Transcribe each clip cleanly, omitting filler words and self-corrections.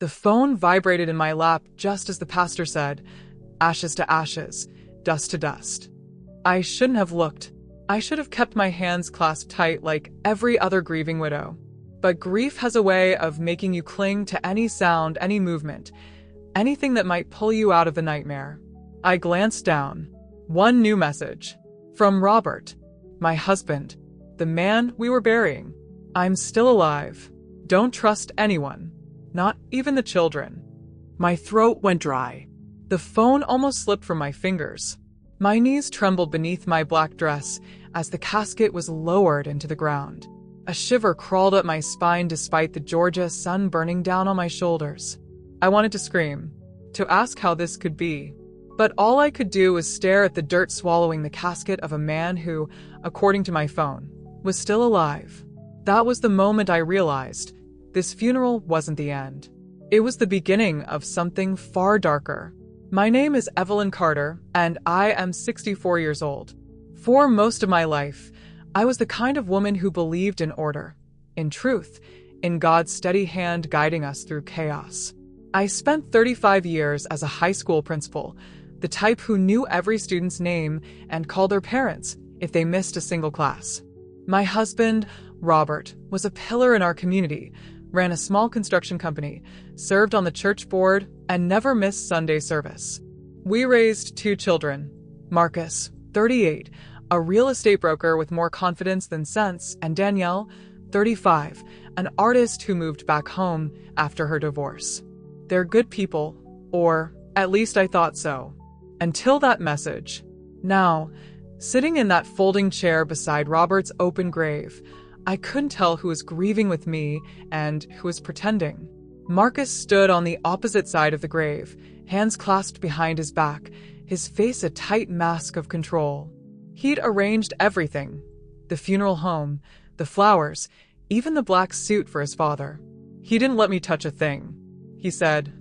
The phone vibrated in my lap just as the pastor said, "Ashes to ashes, dust to dust." I shouldn't have looked. I should have kept my hands clasped tight like every other grieving widow. But grief has a way of making you cling to any sound, any movement, anything that might pull you out of the nightmare. I glanced down. One new message. From Robert, my husband, the man we were burying. "I'm still alive. Don't trust anyone, not even the children." My throat went dry. The phone almost slipped from my fingers. My knees trembled beneath my black dress as the casket was lowered into the ground. A shiver crawled up my spine despite the Georgia sun burning down on my shoulders. I wanted to scream, to ask how this could be. But all I could do was stare at the dirt swallowing the casket of a man who, according to my phone, was still alive. That was the moment I realized this funeral wasn't the end. It was the beginning of something far darker. My name is Evelyn Carter, and I am 64 years old. For most of my life, I was the kind of woman who believed in order, in truth, in God's steady hand guiding us through chaos. I spent 35 years as a high school principal, the type who knew every student's name and called their parents if they missed a single class. My husband, Robert, was a pillar in our community, ran a small construction company, served on the church board, and never missed Sunday service. We raised 2 children, Marcus, 38, a real estate broker with more confidence than sense, and Danielle, 35, an artist who moved back home after her divorce. They're good people, or at least I thought so. Until that message. Now, sitting in that folding chair beside Robert's open grave, I couldn't tell who was grieving with me and who was pretending. Marcus stood on the opposite side of the grave, hands clasped behind his back, his face a tight mask of control. He'd arranged everything. The funeral home, the flowers, even the black suit for his father. He didn't let me touch a thing. He said,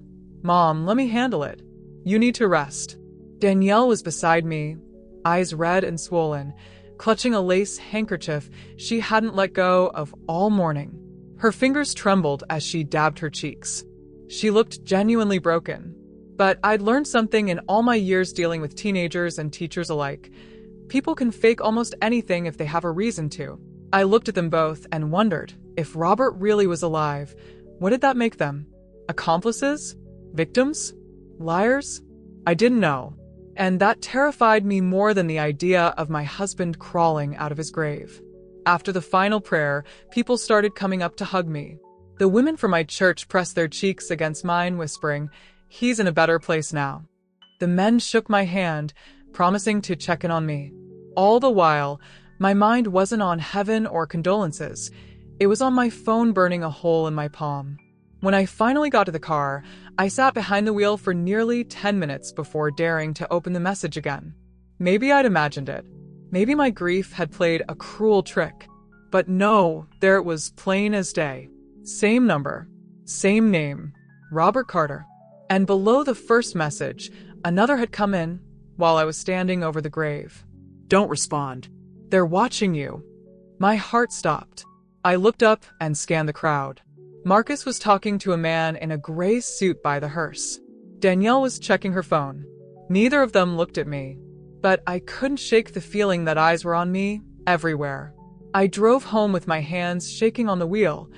"Mom, let me handle it. You need to rest." Danielle was beside me, eyes red and swollen, clutching a lace handkerchief she hadn't let go of all morning. Her fingers trembled as she dabbed her cheeks. She looked genuinely broken. But I'd learned something in all my years dealing with teenagers and teachers alike. People can fake almost anything if they have a reason to. I looked at them both and wondered, if Robert really was alive, what did that make them? Accomplices? Victims? Liars? I didn't know. And that terrified me more than the idea of my husband crawling out of his grave. After the final prayer, people started coming up to hug me. The women from my church pressed their cheeks against mine, whispering, "He's in a better place now." The men shook my hand, promising to check in on me. All the while, my mind wasn't on heaven or condolences. It was on my phone burning a hole in my palm. When I finally got to the car, I sat behind the wheel for nearly 10 minutes before daring to open the message again. Maybe I'd imagined it. Maybe my grief had played a cruel trick. But no, there it was, plain as day. Same number, same name, Robert Carter. And below the first message, another had come in while I was standing over the grave. "Don't respond. They're watching you." My heart stopped. I looked up and scanned the crowd. Marcus was talking to a man in a gray suit by the hearse. Danielle was checking her phone. Neither of them looked at me, but I couldn't shake the feeling that eyes were on me everywhere. I drove home with my hands shaking on the wheel,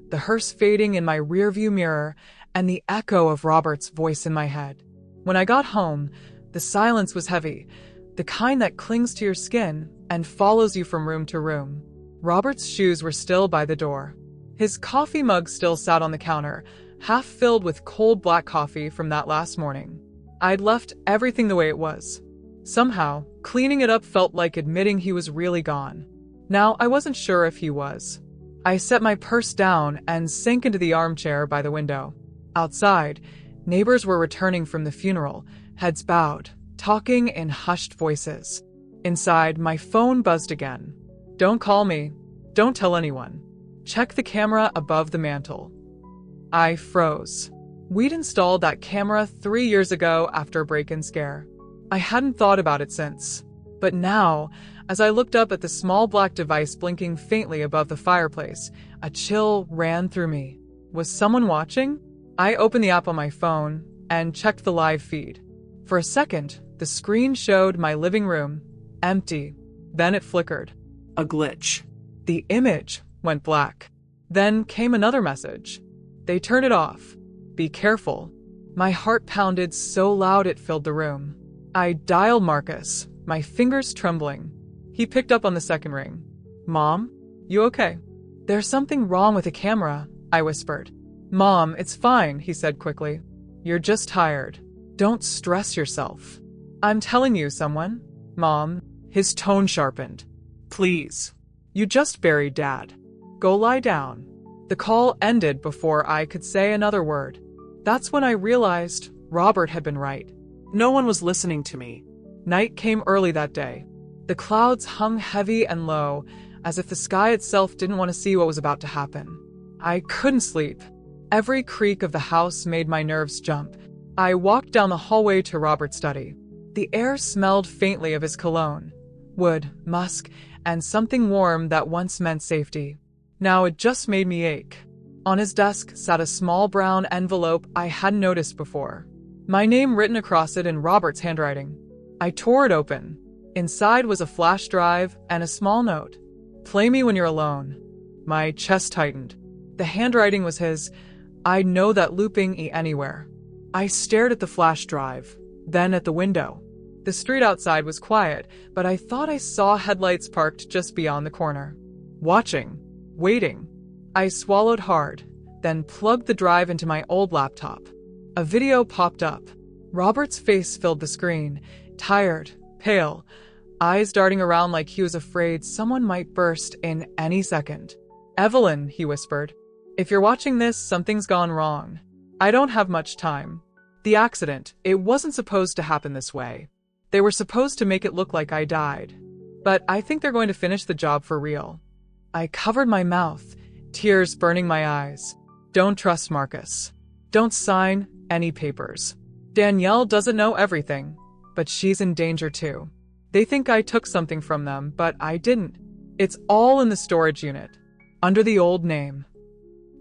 the hearse fading in my rearview mirror, and the echo of Robert's voice in my head. When I got home, the silence was heavy, the kind that clings to your skin and follows you from room to room. Robert's shoes were still by the door. His coffee mug still sat on the counter, half filled with cold black coffee from that last morning. I'd left everything the way it was. Somehow, cleaning it up felt like admitting he was really gone. Now, I wasn't sure if he was. I set my purse down and sank into the armchair by the window. Outside, neighbors were returning from the funeral, heads bowed, talking in hushed voices. Inside, my phone buzzed again. "Don't call me. Don't tell anyone. Check the camera above the mantel." I froze. We'd installed that camera 3 years ago after a break-in scare. I hadn't thought about it since. But now, as I looked up at the small black device blinking faintly above the fireplace, a chill ran through me. Was someone watching? I opened the app on my phone and checked the live feed. For a second, the screen showed my living room, empty. Then it flickered. A glitch. The image went black. Then came another message. They turned it off. Be careful. My heart pounded so loud it filled the room. I dialed Marcus, my fingers trembling. He picked up on the second ring. Mom, you okay? There's something wrong with the camera, I whispered. Mom, it's fine, he said quickly. You're just tired. Don't stress yourself. I'm telling you, someone. Mom, his tone sharpened. Please. You just buried Dad. Go lie down. The call ended before I could say another word. That's when I realized Robert had been right. No one was listening to me. Night came early that day. The clouds hung heavy and low, as if the sky itself didn't want to see what was about to happen. I couldn't sleep. Every creak of the house made my nerves jump. I walked down the hallway to Robert's study. The air smelled faintly of his cologne, wood, musk, and something warm that once meant safety. Now it just made me ache. On his desk sat a small brown envelope I hadn't noticed before. My name written across it in Robert's handwriting. I tore it open. Inside was a flash drive and a small note. Play me when you're alone. My chest tightened. The handwriting was his. I'd know that looping anywhere. I stared at the flash drive, then at the window. The street outside was quiet, but I thought I saw headlights parked just beyond the corner. Watching. Waiting. I swallowed hard, then plugged the drive into my old laptop. A video popped up. Robert's face filled the screen, tired, pale, eyes darting around like he was afraid someone might burst in any second. Evelyn, he whispered. If you're watching this, something's gone wrong. I don't have much time. The accident, it wasn't supposed to happen this way. They were supposed to make it look like I died. But I think they're going to finish the job for real. I covered my mouth, tears burning my eyes. Don't trust Marcus. Don't sign any papers. Danielle doesn't know everything, but she's in danger too. They think I took something from them, but I didn't. It's all in the storage unit, under the old name.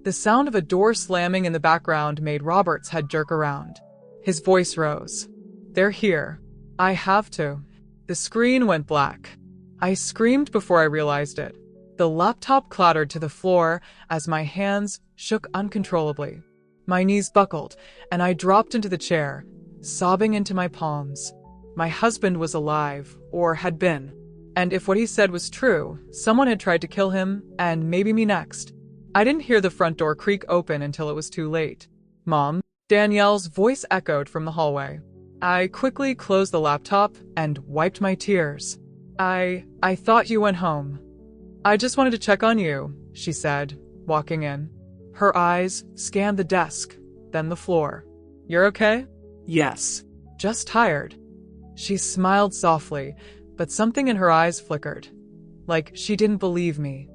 The sound of a door slamming in the background made Robert's head jerk around. His voice rose. They're here. I have to. The screen went black. I screamed before I realized it. The laptop clattered to the floor as my hands shook uncontrollably. My knees buckled, and I dropped into the chair, sobbing into my palms. My husband was alive, or had been. And if what he said was true, someone had tried to kill him, and maybe me next. I didn't hear the front door creak open until it was too late. Mom, Danielle's voice echoed from the hallway. I quickly closed the laptop and wiped my tears. I thought you went home. I just wanted to check on you, she said, walking in. Her eyes scanned the desk, then the floor. You're okay? Yes. Just tired. She smiled softly, but something in her eyes flickered, like she didn't believe me.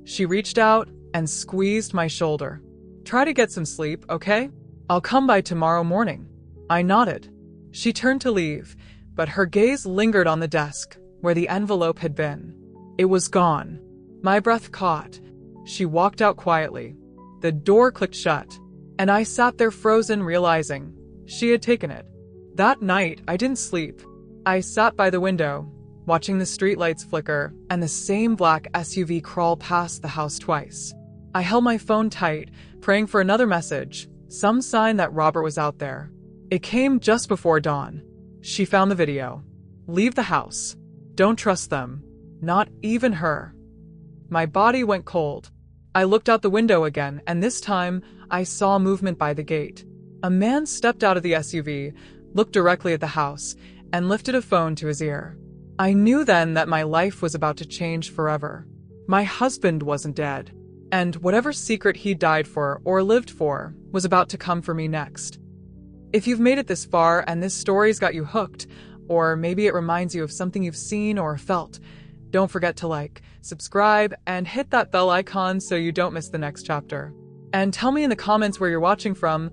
She reached out and squeezed my shoulder. Try to get some sleep, okay? I'll come by tomorrow morning. I nodded. She turned to leave, but her gaze lingered on the desk, where the envelope had been. It was gone. My breath caught. She walked out quietly. The door clicked shut, and I sat there frozen, realizing she had taken it. That night, I didn't sleep. I sat by the window, watching the streetlights flicker and the same black SUV crawl past the house twice. I held my phone tight, praying for another message, some sign that Robert was out there. It came just before dawn. She found the video. Leave the house. Don't trust them. Not even her. My body went cold. I looked out the window again, and this time, I saw movement by the gate. A man stepped out of the SUV, looked directly at the house, and lifted a phone to his ear. I knew then that my life was about to change forever. My husband wasn't dead, and whatever secret he died for or lived for was about to come for me next. If you've made it this far and this story's got you hooked, or maybe it reminds you of something you've seen or felt, don't forget to like, subscribe, and hit that bell icon so you don't miss the next chapter. And tell me in the comments where you're watching from.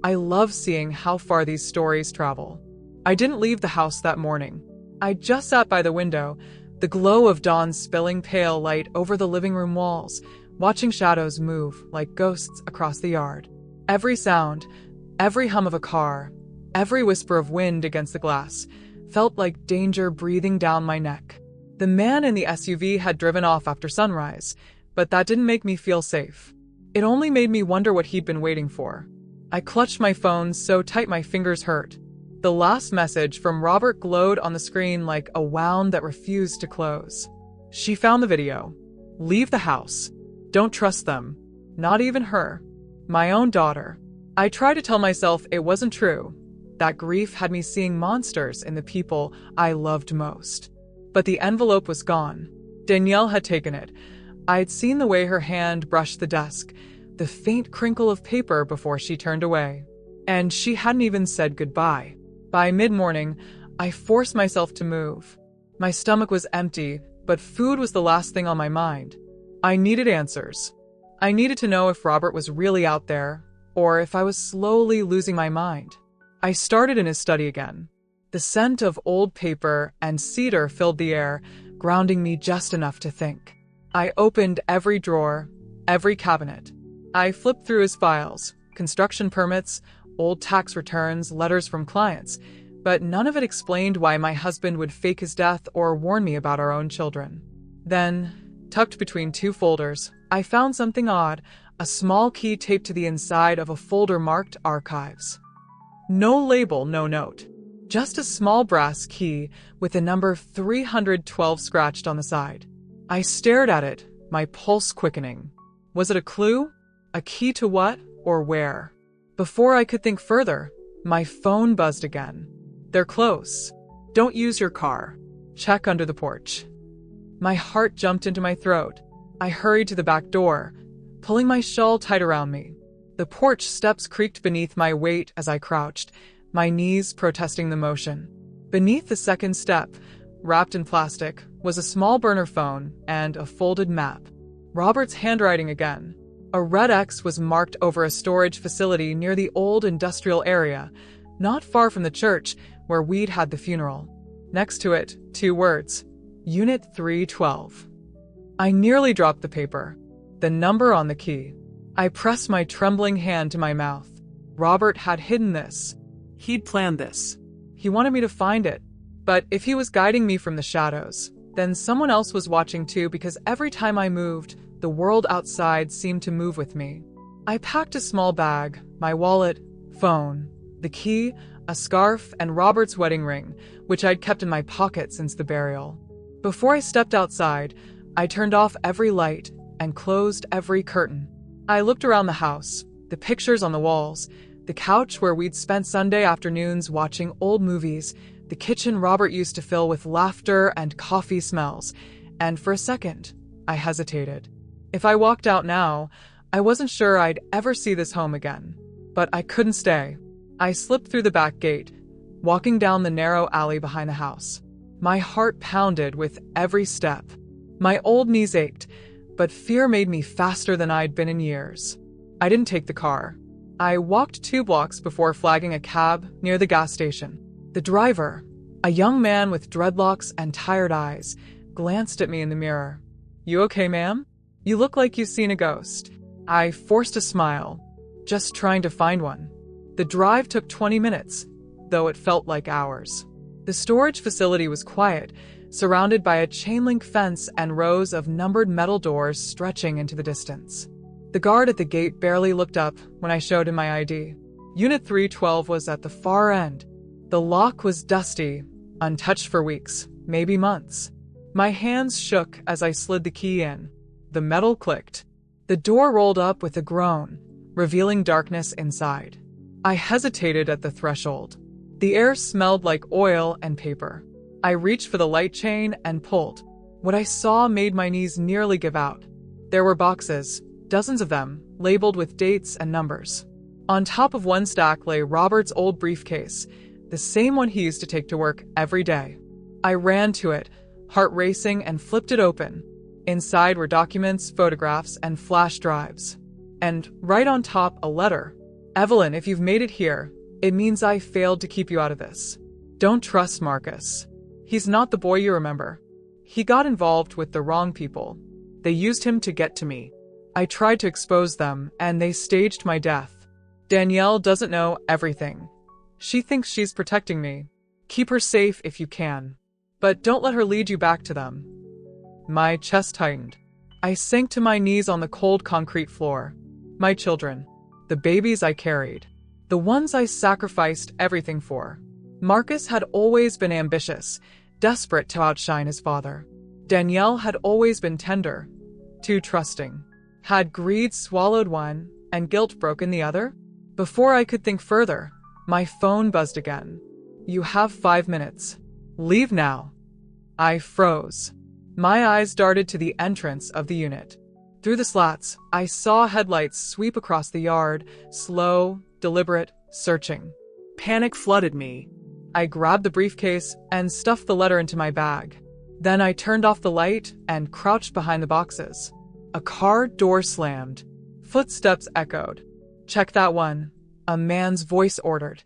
I love seeing how far these stories travel. I didn't leave the house that morning. I just sat by the window, the glow of dawn spilling pale light over the living room walls, watching shadows move like ghosts across the yard. Every sound, every hum of a car, every whisper of wind against the glass felt like danger breathing down my neck. The man in the SUV had driven off after sunrise, but that didn't make me feel safe. It only made me wonder what he'd been waiting for. I clutched my phone so tight my fingers hurt. The last message from Robert glowed on the screen like a wound that refused to close. She found the video. Leave the house. Don't trust them. Not even her. My own daughter. I tried to tell myself it wasn't true. That grief had me seeing monsters in the people I loved most. But the envelope was gone. Danielle had taken it. I'd seen the way her hand brushed the desk, the faint crinkle of paper before she turned away. And she hadn't even said goodbye. By mid-morning, I forced myself to move. My stomach was empty, but food was the last thing on my mind. I needed answers. I needed to know if Robert was really out there, or if I was slowly losing my mind. I started in his study again. The scent of old paper and cedar filled the air, grounding me just enough to think. I opened every drawer, every cabinet. I flipped through his files, construction permits, old tax returns, letters from clients, but none of it explained why my husband would fake his death or warn me about our own children. Then, tucked between two folders, I found something odd, a small key taped to the inside of a folder marked Archives. No label, no note. Just a small brass key with the number 312 scratched on the side. I stared at it, my pulse quickening. Was it a clue? A key to what or where? Before I could think further, my phone buzzed again. They're close. Don't use your car. Check under the porch. My heart jumped into my throat. I hurried to the back door, pulling my shawl tight around me. The porch steps creaked beneath my weight as I crouched, my knees protesting the motion. Beneath the second step, wrapped in plastic, was a small burner phone and a folded map. Robert's handwriting again. A red X was marked over a storage facility near the old industrial area, not far from the church where we'd had the funeral. Next to it, 2 words, Unit 312. I nearly dropped the paper. The number on the key. I pressed my trembling hand to my mouth. Robert had hidden this. He'd planned this. He wanted me to find it. But if he was guiding me from the shadows, then someone else was watching too, because every time I moved, the world outside seemed to move with me. I packed a small bag, my wallet, phone, the key, a scarf, and Robert's wedding ring, which I'd kept in my pocket since the burial. Before I stepped outside, I turned off every light and closed every curtain. I looked around the house, the pictures on the walls, the couch where we'd spent Sunday afternoons watching old movies, the kitchen Robert used to fill with laughter and coffee smells, and for a second, I hesitated. If I walked out now, I wasn't sure I'd ever see this home again. But I couldn't stay. I slipped through the back gate, walking down the narrow alley behind the house. My heart pounded with every step. My old knees ached, but fear made me faster than I'd been in years. I didn't take the car. I walked 2 blocks before flagging a cab near the gas station. The driver, a young man with dreadlocks and tired eyes, glanced at me in the mirror. "You okay, ma'am? You look like you've seen a ghost." I forced a smile, just trying to find one. The drive took 20 minutes, though it felt like hours. The storage facility was quiet, surrounded by a chain-link fence and rows of numbered metal doors stretching into the distance. The guard at the gate barely looked up when I showed him my ID. Unit 312 was at the far end. The lock was dusty, untouched for weeks, maybe months. My hands shook as I slid the key in. The metal clicked. The door rolled up with a groan, revealing darkness inside. I hesitated at the threshold. The air smelled like oil and paper. I reached for the light chain and pulled. What I saw made my knees nearly give out. There were boxes, dozens of them, labeled with dates and numbers. On top of one stack lay Robert's old briefcase, the same one he used to take to work every day. I ran to it, heart racing, and flipped it open. Inside were documents, photographs, and flash drives. And right on top, a letter. "Evelyn, if you've made it here, it means I failed to keep you out of this. Don't trust Marcus. He's not the boy you remember. He got involved with the wrong people. They used him to get to me. I tried to expose them, and they staged my death. Danielle doesn't know everything. She thinks she's protecting me. Keep her safe if you can. But don't let her lead you back to them. My chest tightened. I sank to my knees on the cold concrete floor. My children. The babies I carried. The ones I sacrificed everything for. Marcus had always been ambitious, desperate to outshine his father. Danielle had always been tender, too trusting. Had greed swallowed one and guilt broken the other? Before I could think further, my phone buzzed again. You have 5 minutes. Leave now. I froze. My eyes darted to the entrance of the unit. Through the slats, I saw headlights sweep across the yard, slow, deliberate, searching. Panic flooded me. I grabbed the briefcase and stuffed the letter into my bag. Then I turned off the light and crouched behind the boxes. A car door slammed. Footsteps echoed. Check that one. A man's voice ordered.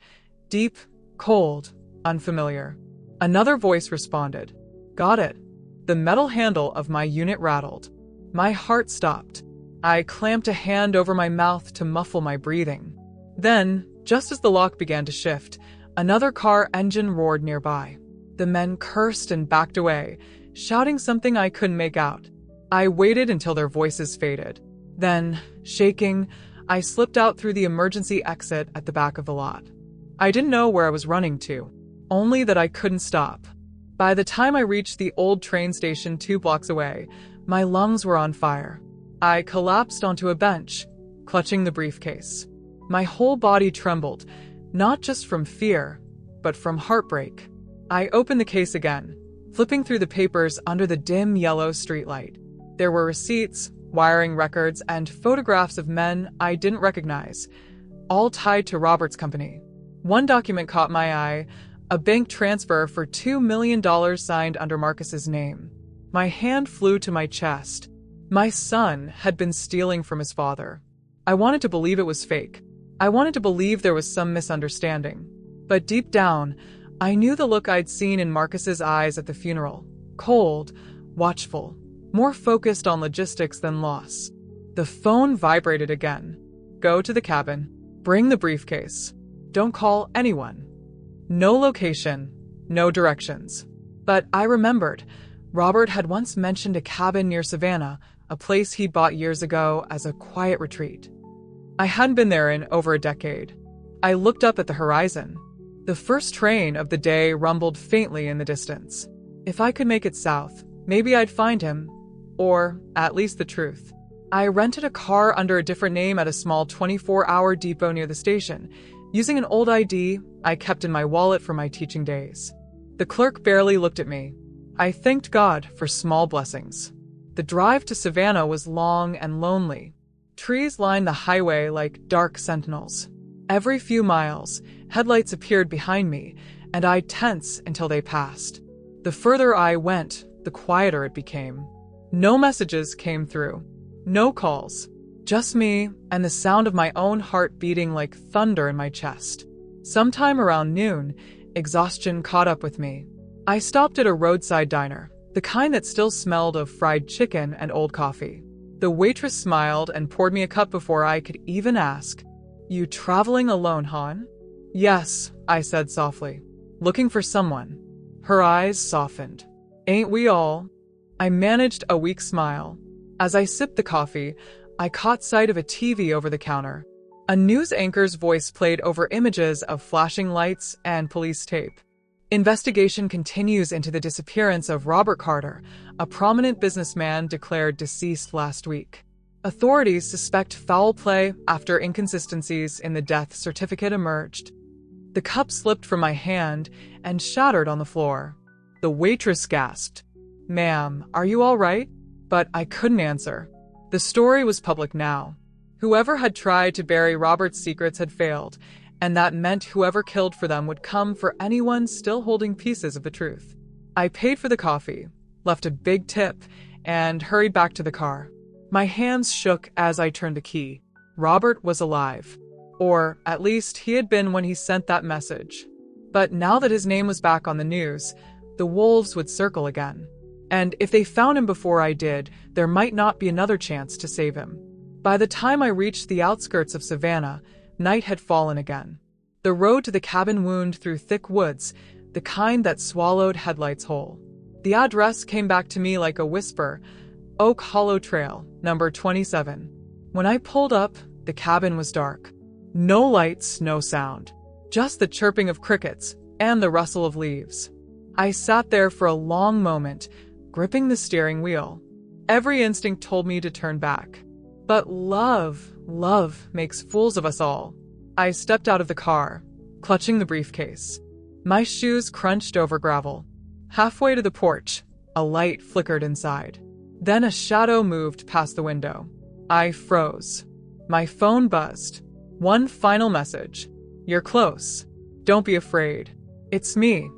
Deep, cold, unfamiliar. Another voice responded. Got it. The metal handle of my unit rattled. My heart stopped. I clamped a hand over my mouth to muffle my breathing. Then, just as the lock began to shift, another car engine roared nearby. The men cursed and backed away, shouting something I couldn't make out. I waited until their voices faded. Then, shaking, I slipped out through the emergency exit at the back of the lot. I didn't know where I was running to, only that I couldn't stop. By the time I reached the old train station 2 blocks away, my lungs were on fire. I collapsed onto a bench, clutching the briefcase. My whole body trembled, not just from fear, but from heartbreak. I opened the case again, flipping through the papers under the dim yellow streetlight. There were receipts, wiring records, and photographs of men I didn't recognize, all tied to Robert's company. One document caught my eye, a bank transfer for $2 million signed under Marcus's name. My hand flew to my chest. My son had been stealing from his father. I wanted to believe it was fake. I wanted to believe there was some misunderstanding. But deep down, I knew the look I'd seen in Marcus's eyes at the funeral. Cold, watchful, more focused on logistics than loss. The phone vibrated again. Go to the cabin. Bring the briefcase. Don't call anyone. No location, no directions. But I remembered. Robert had once mentioned a cabin near Savannah, a place he'd bought years ago as a quiet retreat. I hadn't been there in over a decade. I looked up at the horizon. The first train of the day rumbled faintly in the distance. If I could make it south, maybe I'd find him, or at least the truth. I rented a car under a different name at a small 24-hour depot near the station, using an old ID I kept in my wallet from my teaching days. The clerk barely looked at me. I thanked God for small blessings. The drive to Savannah was long and lonely. Trees lined the highway like dark sentinels. Every few miles, headlights appeared behind me, and I'd tense until they passed. The further I went, the quieter it became. No messages came through. No calls. Just me and the sound of my own heart beating like thunder in my chest. Sometime around noon, exhaustion caught up with me. I stopped at a roadside diner, the kind that still smelled of fried chicken and old coffee. The waitress smiled and poured me a cup before I could even ask, "You traveling alone, Han?" "Yes," I said softly. "Looking for someone." Her eyes softened. "Ain't we all?" I managed a weak smile. As I sipped the coffee, I caught sight of a TV over the counter. A news anchor's voice played over images of flashing lights and police tape. Investigation continues into the disappearance of Robert Carter, a prominent businessman declared deceased last week. Authorities suspect foul play after inconsistencies in the death certificate emerged. The cup slipped from my hand and shattered on the floor. The waitress gasped, "Ma'am, are you all right?" But I couldn't answer. The story was public now. Whoever had tried to bury Robert's secrets had failed, and that meant whoever killed for them would come for anyone still holding pieces of the truth. I paid for the coffee, left a big tip, and hurried back to the car. My hands shook as I turned the key. Robert was alive. Or, at least, he had been when he sent that message. But now that his name was back on the news, the wolves would circle again. And if they found him before I did, there might not be another chance to save him. By the time I reached the outskirts of Savannah, Night had fallen again. The road to the cabin wound through thick woods, the kind that swallowed headlights whole. The address came back to me like a whisper, Oak Hollow Trail, number 27. When I pulled up, the cabin was dark. No lights, no sound. Just the chirping of crickets and the rustle of leaves. I sat there for a long moment, gripping the steering wheel. Every instinct told me to turn back. But love makes fools of us all. I stepped out of the car, clutching the briefcase. My shoes crunched over gravel. Halfway to the porch, a light flickered inside. Then a shadow moved past the window. I froze. My phone buzzed. One final message. You're close. Don't be afraid. It's me.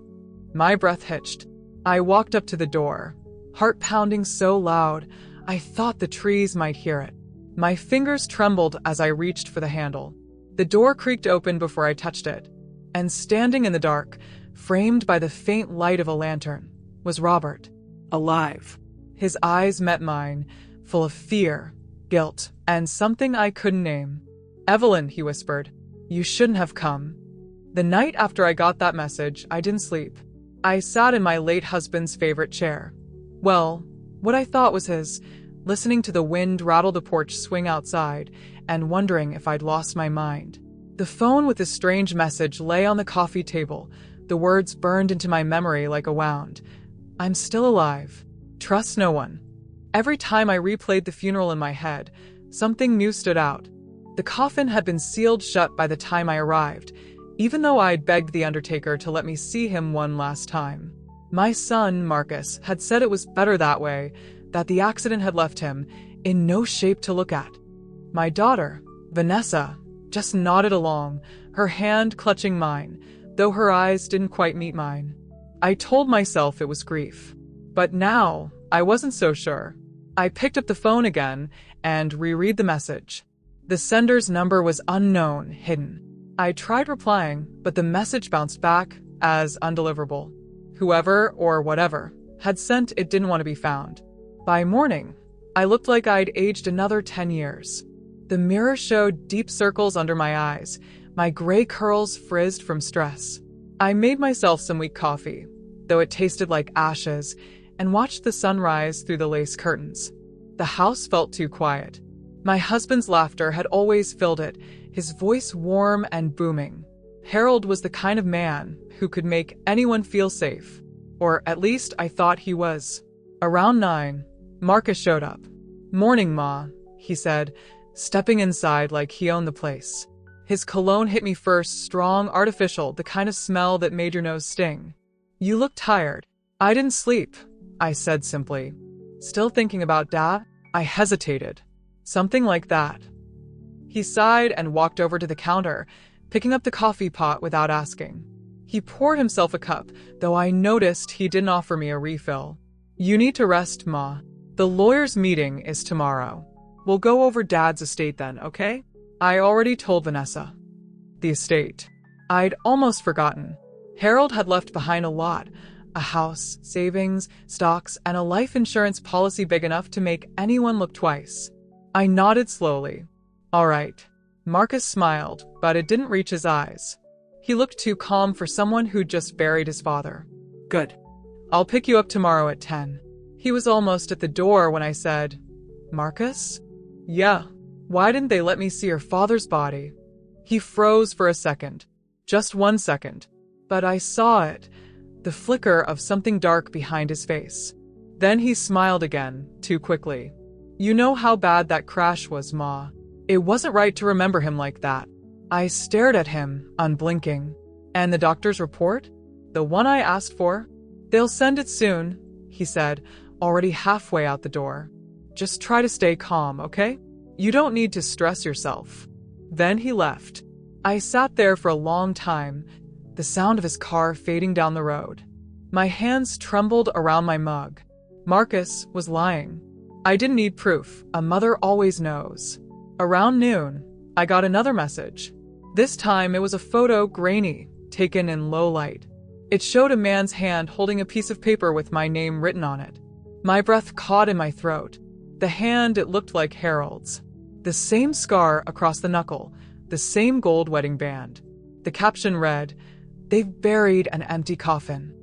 My breath hitched. I walked up to the door, heart pounding so loud, I thought the trees might hear it. My fingers trembled as I reached for the handle. The door creaked open before I touched it, and standing in the dark, framed by the faint light of a lantern, was Robert. Alive. His eyes met mine, full of fear, guilt, and something I couldn't name. Evelyn, he whispered, you shouldn't have come. The night after I got that message, I didn't sleep. I sat in my late husband's favorite chair. Well, what I thought was his, listening to the wind rattle the porch swing outside and wondering if I'd lost my mind. The phone with the strange message lay on the coffee table. The words burned into my memory like a wound. I'm still alive. Trust no one. Every time I replayed the funeral in my head, something new stood out. The coffin had been sealed shut by the time I arrived, even though I'd begged the undertaker to let me see him one last time. My son, Marcus, had said it was better that way, that the accident had left him in no shape to look at. My daughter, Vanessa, just nodded along, her hand clutching mine, though her eyes didn't quite meet mine. I told myself it was grief. But now, I wasn't so sure. I picked up the phone again and reread the message. The sender's number was unknown, hidden. I tried replying, but the message bounced back as undeliverable. Whoever, or whatever, had sent it didn't want to be found. By morning, I looked like I'd aged another 10 years. The mirror showed deep circles under my eyes, my gray curls frizzed from stress. I made myself some weak coffee, though it tasted like ashes, and watched the sunrise through the lace curtains. The house felt too quiet. My husband's laughter had always filled it, his voice warm and booming. Harold was the kind of man who could make anyone feel safe, or at least I thought he was. Around 9, Marcus showed up. "Morning, Ma," he said, stepping inside like he owned the place. His cologne hit me first, strong, artificial, the kind of smell that made your nose sting. "You look tired." "I didn't sleep," I said simply. "Still thinking about Dad?" I hesitated. "Something like that." He sighed and walked over to the counter, picking up the coffee pot without asking. He poured himself a cup, though I noticed he didn't offer me a refill. "You need to rest, Ma. The lawyer's meeting is tomorrow. We'll go over Dad's estate then, okay?" I already told Vanessa. The estate. I'd almost forgotten. Harold had left behind a lot. A house, savings, stocks, and a life insurance policy big enough to make anyone look twice. I nodded slowly. "All right." Marcus smiled, but it didn't reach his eyes. He looked too calm for someone who'd just buried his father. "Good. I'll pick you up tomorrow at 10. He was almost at the door when I said, "Marcus?" "Yeah. Why didn't they let me see your father's body?" He froze for a second. Just 1 second. But I saw it, the flicker of something dark behind his face. Then he smiled again, too quickly. "You know how bad that crash was, Ma. It wasn't right to remember him like that." I stared at him, unblinking. "And the doctor's report? The one I asked for?" "They'll send it soon," he said, already halfway out the door. "Just try to stay calm, okay? You don't need to stress yourself." Then he left. I sat there for a long time, the sound of his car fading down the road. My hands trembled around my mug. Marcus was lying. I didn't need proof. A mother always knows. Around noon, I got another message. This time it was a photo, grainy, taken in low light. It showed a man's hand holding a piece of paper with my name written on it. My breath caught in my throat. The hand, it looked like Harold's. The same scar across the knuckle, the same gold wedding band. The caption read, "They've buried an empty coffin."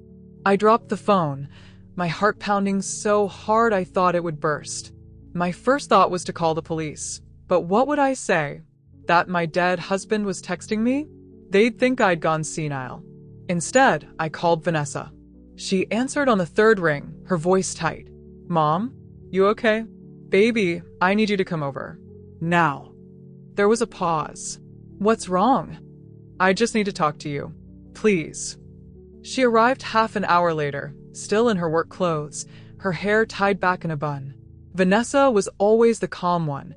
I dropped the phone, my heart pounding so hard I thought it would burst. My first thought was to call the police, but what would I say? That my dead husband was texting me? They'd think I'd gone senile. Instead, I called Vanessa. She answered on the third ring, her voice tight. "Mom, you okay? Baby, I need you to come over. Now." There was a pause. "What's wrong?" "I just need to talk to you. Please." She arrived half an hour later, still in her work clothes, her hair tied back in a bun. Vanessa was always the calm one,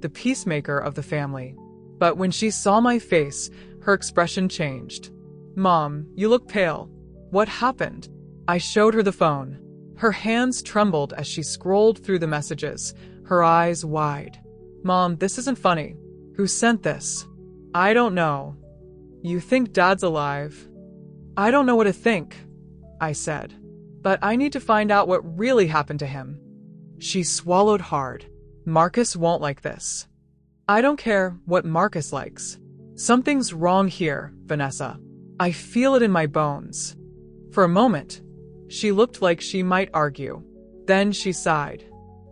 the peacemaker of the family. But when she saw my face, her expression changed. "Mom, you look pale. What happened?" I showed her the phone. Her hands trembled as she scrolled through the messages, her eyes wide. "Mom, this isn't funny. Who sent this?" "I don't know." "You think Dad's alive?" "I don't know what to think," I said. "But I need to find out what really happened to him." She swallowed hard. "Marcus won't like this." "I don't care what Marcus likes. Something's wrong here, Vanessa. I feel it in my bones." For a moment, she looked like she might argue. Then she sighed.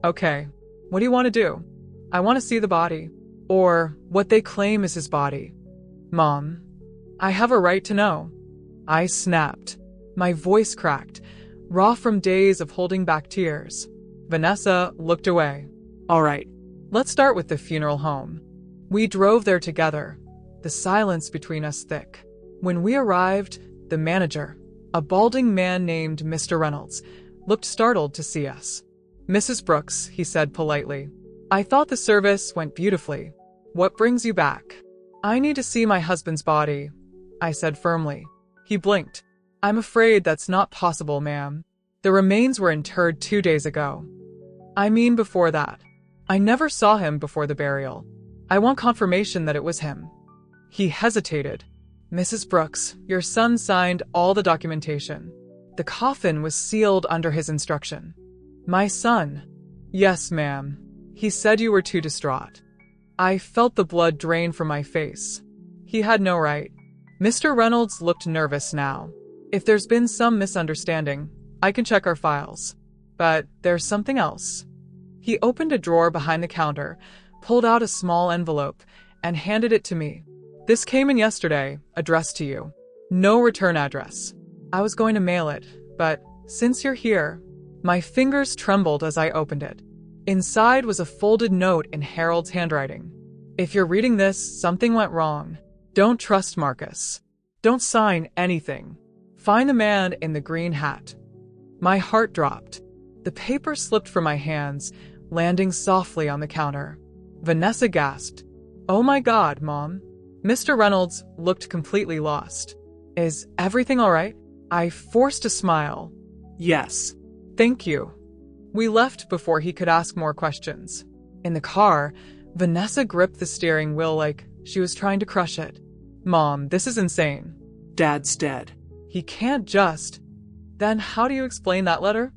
"Okay, what do you want to do?" "I want to see the body. Or what they claim is his body." "Mom, I have a right to know." I snapped. My voice cracked, raw from days of holding back tears. Vanessa looked away. "All right, let's start with the funeral home." We drove there together, the silence between us thick. When we arrived, the manager, a balding man named Mr. Reynolds, looked startled to see us. "Mrs. Brooks," he said politely. "I thought the service went beautifully. What brings you back?" "I need to see my husband's body," I said firmly. He blinked. "I'm afraid that's not possible, ma'am. The remains were interred 2 days ago." "I mean before that. I never saw him before the burial. I want confirmation that it was him." He hesitated. "Mrs. Brooks, your son signed all the documentation. The coffin was sealed under his instruction." "My son?" "Yes, ma'am. He said you were too distraught." I felt the blood drain from my face. He had no right. Mr. Reynolds looked nervous now. "If there's been some misunderstanding, I can check our files. But there's something else." He opened a drawer behind the counter, pulled out a small envelope, and handed it to me. "This came in yesterday, addressed to you. No return address. I was going to mail it, but since you're here..." My fingers trembled as I opened it. Inside was a folded note in Harold's handwriting. "If you're reading this, something went wrong. Don't trust Marcus. Don't sign anything. Find the man in the green hat." My heart dropped. The paper slipped from my hands, landing softly on the counter. Vanessa gasped. "Oh my God, Mom." Mr. Reynolds looked completely lost. "Is everything all right?" I forced a smile. "Yes. Thank you." We left before he could ask more questions. In the car, Vanessa gripped the steering wheel like she was trying to crush it. "Mom, this is insane." "Dad's dead. He can't just..." "Then how do you explain that letter?"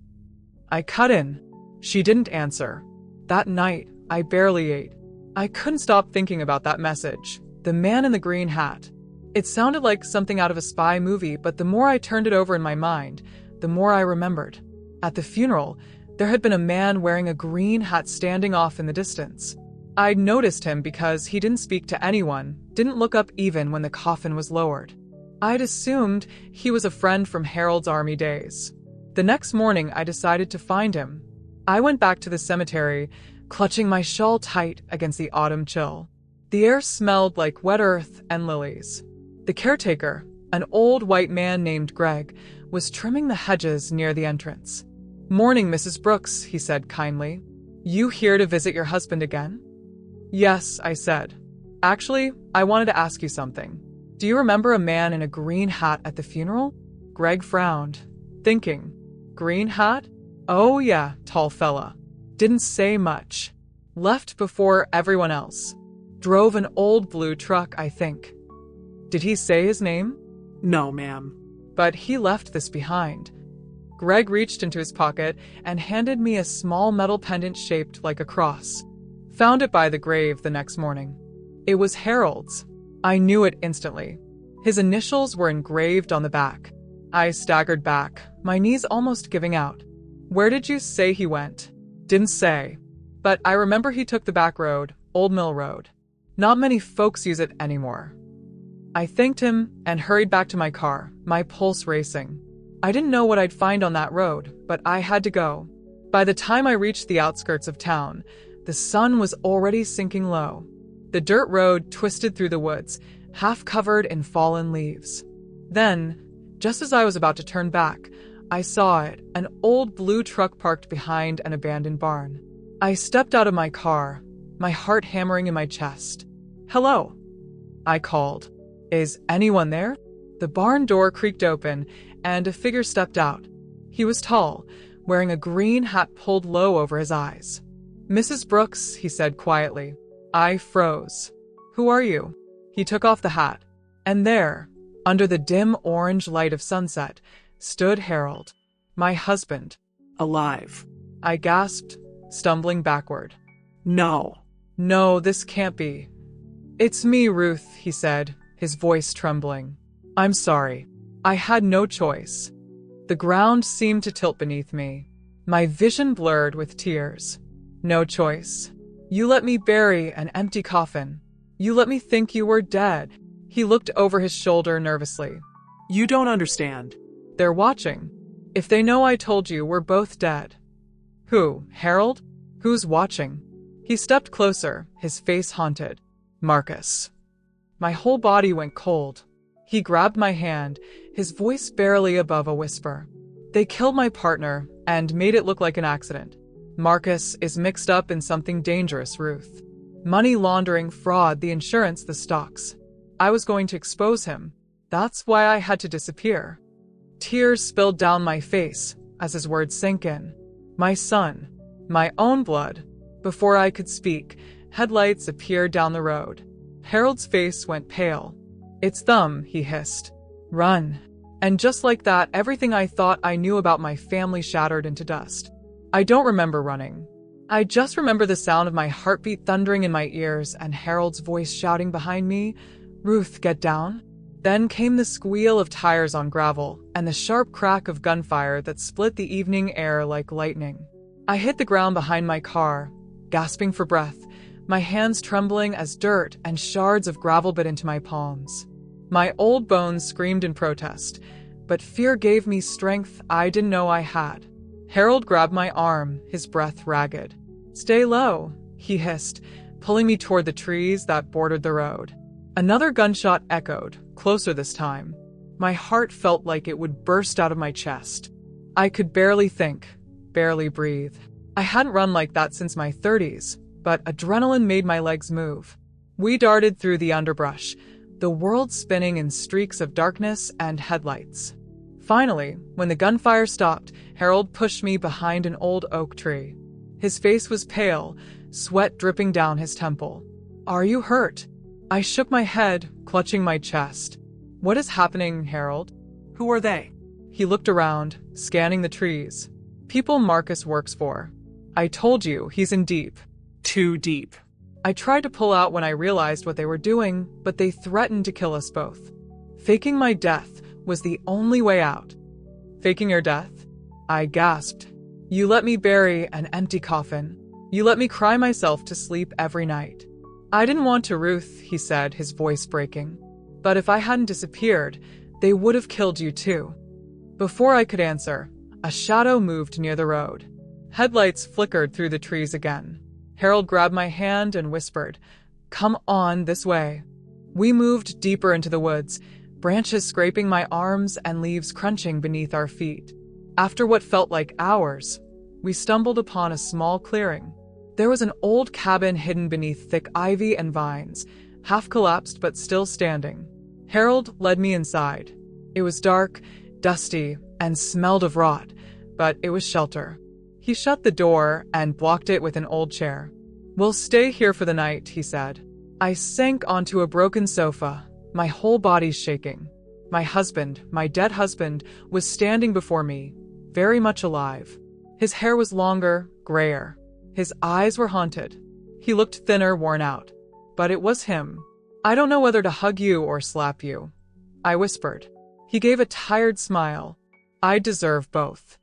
I cut in. She didn't answer. That night, I barely ate. I couldn't stop thinking about that message. The man in the green hat. It sounded like something out of a spy movie, but the more I turned it over in my mind, the more I remembered. At the funeral, there had been a man wearing a green hat standing off in the distance. I'd noticed him because he didn't speak to anyone, didn't look up even when the coffin was lowered. I'd assumed he was a friend from Harold's army days. The next morning, I decided to find him. I went back to the cemetery, clutching my shawl tight against the autumn chill. The air smelled like wet earth and lilies. The caretaker, an old white man named Greg, was trimming the hedges near the entrance. "Morning, Mrs. Brooks," he said kindly. "You here to visit your husband again?" "Yes," I said. "Actually, I wanted to ask you something. Do you remember a man in a green hat at the funeral?" Greg frowned, thinking. "Green hat? Oh yeah, tall fella. Didn't say much. Left before everyone else. Drove an old blue truck, I think." "Did he say his name?" "No, ma'am. But he left this behind." Greg reached into his pocket and handed me a small metal pendant shaped like a cross. Found it by the grave the next morning. It was Harold's. I knew it instantly. His initials were engraved on the back. I staggered back, my knees almost giving out. Where did you say he went? Didn't say. But I remember he took the back road, Old Mill Road. Not many folks use it anymore. I thanked him and hurried back to my car, my pulse racing. I didn't know what I'd find on that road, but I had to go. By the time I reached the outskirts of town, the sun was already sinking low. The dirt road twisted through the woods, half covered in fallen leaves. Then, just as I was about to turn back, I saw it, an old blue truck parked behind an abandoned barn. I stepped out of my car, my heart hammering in my chest. "Hello," I called. "Is anyone there?" The barn door creaked open, and a figure stepped out. He was tall, wearing a green hat pulled low over his eyes. "Mrs. Brooks," he said quietly. I froze. "Who are you?" He took off the hat. And there, under the dim orange light of sunset, stood Harold, my husband. Alive. I gasped, stumbling backward. No. "No, this can't be." "It's me, Ruth," he said, his voice trembling. "I'm sorry. I had no choice." The ground seemed to tilt beneath me. My vision blurred with tears. "No choice. You let me bury an empty coffin. You let me think you were dead." He looked over his shoulder nervously. You don't understand. "They're watching. If they know I told you we're both dead." "Who, Harold? Who's watching?" He stepped closer, his face haunted. "Marcus." My whole body went cold. He grabbed my hand, his voice barely above a whisper. "They killed my partner and made it look like an accident. Marcus is mixed up in something dangerous, Ruth. Money laundering, fraud, the insurance, the stocks. I was going to expose him. That's why I had to disappear." Tears spilled down my face as his words sank in. My son, my own blood. Before I could speak, headlights appeared down the road. Harold's face went pale. "It's them," he hissed. "Run." And just like that, everything I thought I knew about my family shattered into dust. I don't remember running. I just remember the sound of my heartbeat thundering in my ears and Harold's voice shouting behind me, "Ruth, get down." Then came the squeal of tires on gravel and the sharp crack of gunfire that split the evening air like lightning. I hit the ground behind my car, gasping for breath, my hands trembling as dirt and shards of gravel bit into my palms. My old bones screamed in protest, but fear gave me strength I didn't know I had. Harold grabbed my arm, his breath ragged. "Stay low," he hissed, pulling me toward the trees that bordered the road. Another gunshot echoed, closer this time. My heart felt like it would burst out of my chest. I could barely think, barely breathe. I hadn't run like that since my 30s, but adrenaline made my legs move. We darted through the underbrush, the world spinning in streaks of darkness and headlights. Finally, when the gunfire stopped, Harold pushed me behind an old oak tree. His face was pale, sweat dripping down his temple. "Are you hurt?" I shook my head, clutching my chest. "What is happening, Harold?" Who are they? He looked around, scanning the trees. "People Marcus works for. I told you, he's in deep." Too deep. I tried to pull out when I realized what they were doing, but they threatened to kill us both. Faking my death was the only way out. "Faking your death?" I gasped. "You let me bury an empty coffin. You let me cry myself to sleep every night." "I didn't want to, Ruth," he said, his voice breaking. "But if I hadn't disappeared, they would have killed you too." Before I could answer, a shadow moved near the road. Headlights flickered through the trees again. Harold grabbed my hand and whispered, "Come on, this way." We moved deeper into the woods, branches scraping my arms and leaves crunching beneath our feet. After what felt like hours, we stumbled upon a small clearing. There was an old cabin hidden beneath thick ivy and vines, half collapsed but still standing. Harold led me inside. It was dark, dusty, and smelled of rot, but it was shelter. He shut the door and blocked it with an old chair. "We'll stay here for the night," he said. I sank onto a broken sofa, my whole body shaking. My husband, my dead husband, was standing before me, very much alive. His hair was longer, grayer. His eyes were haunted. He looked thinner, worn out. but it was him. "I don't know whether to hug you or slap you," I whispered. He gave a tired smile. "I deserve both."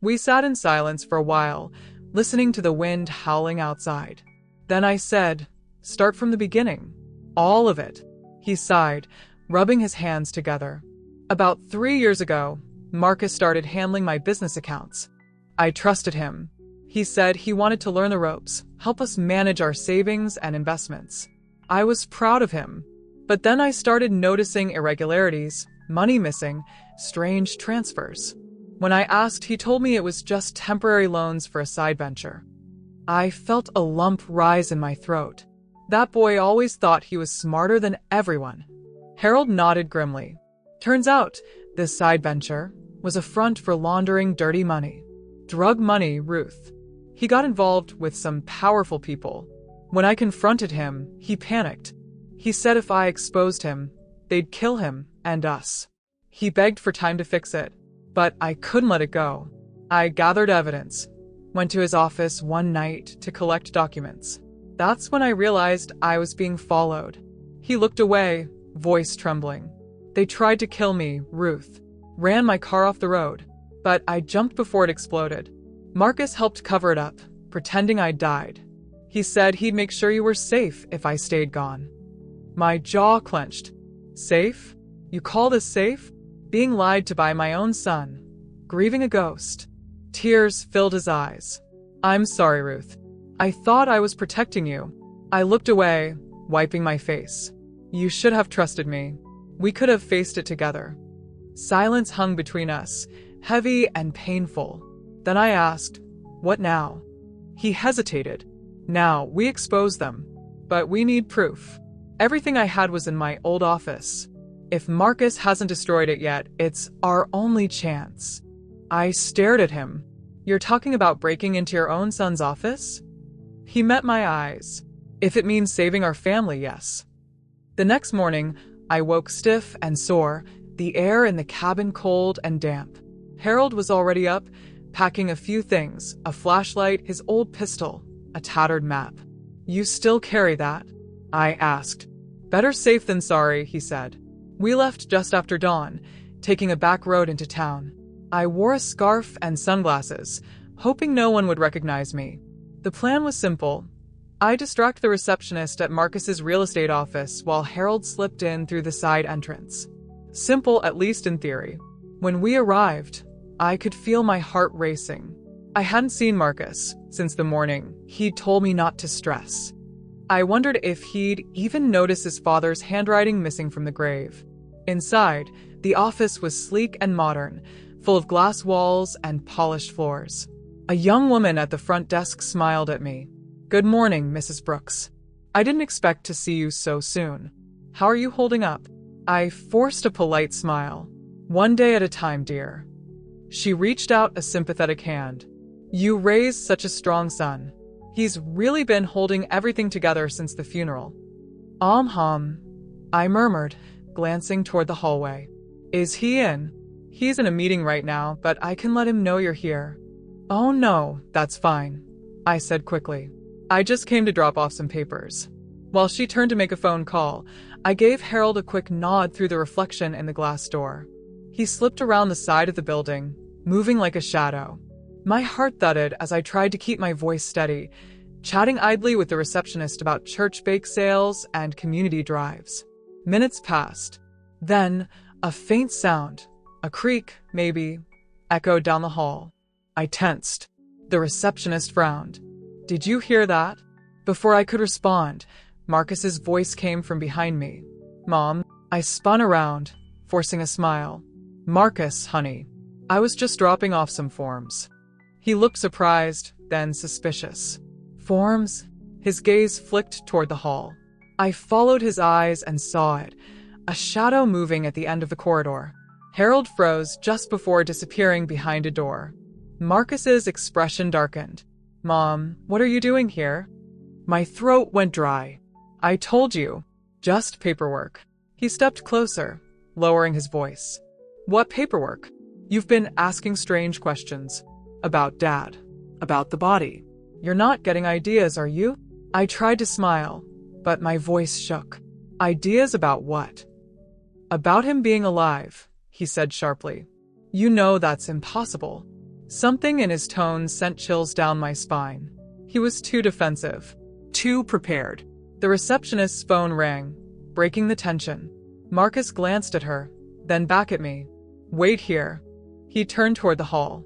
We sat in silence for a while, listening to the wind howling outside. Then I said, "Start from the beginning. All of it." He sighed, rubbing his hands together. "About 3 years ago, Marcus started handling my business accounts. I trusted him. He said he wanted to learn the ropes, help us manage our savings and investments. I was proud of him. But then I started noticing irregularities, money missing, strange transfers. When I asked, he told me it was just temporary loans for a side venture. I felt a lump rise in my throat. That boy always thought he was smarter than everyone. Harold nodded grimly. Turns out, this side venture was a front for laundering dirty money. Drug money, Ruth. He got involved with some powerful people. When I confronted him, he panicked. He said if I exposed him, they'd kill him and us. He begged for time to fix it, but I couldn't let it go. I gathered evidence, went to his office one night to collect documents. That's when I realized I was being followed. He looked away, voice trembling. They tried to kill me, Ruth. Ran my car off the road, but I jumped before it exploded. Marcus helped cover it up, pretending I died. He said he'd make sure you were safe if I stayed gone. My jaw clenched. Safe? You call this safe? Being lied to by my own son. Grieving a ghost. Tears filled his eyes. I'm sorry, Ruth. I thought I was protecting you. I looked away, wiping my face. You should have trusted me. We could have faced it together. Silence hung between us, heavy and painful. Then I asked, what now? He hesitated. Now, we expose them. But we need proof. Everything I had was in my old office. If Marcus hasn't destroyed it yet, it's our only chance. I stared at him. You're talking about breaking into your own son's office? He met my eyes. If it means saving our family, yes. The next morning, I woke stiff and sore, the air in the cabin cold and damp. Harold was already up, packing a few things, a flashlight, his old pistol, a tattered map. You still carry that? I asked. Better safe than sorry, he said. We left just after dawn, taking a back road into town. I wore a scarf and sunglasses, hoping no one would recognize me. The plan was simple. I distract the receptionist at Marcus's real estate office while Harold slipped in through the side entrance. Simple, at least in theory. When we arrived, I could feel my heart racing. I hadn't seen Marcus since the morning he'd told me not to stress. I wondered if he'd even noticed his father's handwriting missing from the grave. Inside, the office was sleek and modern, full of glass walls and polished floors. A young woman at the front desk smiled at me. Good morning, Mrs. Brooks. I didn't expect to see you so soon. How are you holding up? I forced a polite smile. One day at a time, dear. She reached out a sympathetic hand. You raised such a strong son. He's really been holding everything together since the funeral. I murmured, glancing toward the hallway. Is he in? He's in a meeting right now, but I can let him know you're here. Oh no, that's fine, I said quickly. I just came to drop off some papers. While she turned to make a phone call, I gave Harold a quick nod through the reflection in the glass door. He slipped around the side of the building, moving like a shadow. My heart thudded as I tried to keep my voice steady, chatting idly with the receptionist about church bake sales and community drives. Minutes passed. Then, a faint sound, a creak, maybe, echoed down the hall. I tensed. The receptionist frowned. Did you hear that? Before I could respond, Marcus's voice came from behind me. Mom, I spun around, forcing a smile. Marcus, honey. I was just dropping off some forms. He looked surprised, then suspicious. Forms? His gaze flicked toward the hall. I followed his eyes and saw it, a shadow moving at the end of the corridor. Harold froze just before disappearing behind a door. Marcus's expression darkened. Mom, what are you doing here? My throat went dry. I told you. Just paperwork. He stepped closer, lowering his voice. What paperwork? You've been asking strange questions. About Dad. About the body. You're not getting ideas, are you? I tried to smile, but my voice shook. Ideas about what? About him being alive, he said sharply. You know that's impossible. Something in his tone sent chills down my spine. He was too defensive. Too prepared. The receptionist's phone rang, breaking the tension. Marcus glanced at her, then back at me. Wait here. He turned toward the hall.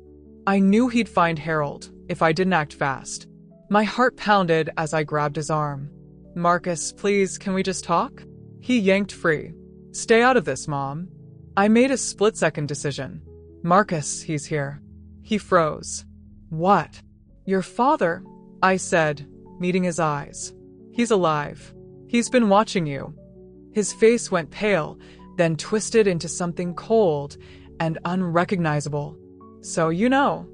I knew he'd find Harold if I didn't act fast. My heart pounded as I grabbed his arm. Marcus, please, can we just talk? He yanked free. Stay out of this, Mom. I made a split-second decision. Marcus, he's here. He froze. What? Your father, I said, meeting his eyes. He's alive. He's been watching you. His face went pale, then twisted into something cold and unrecognizable. So you know.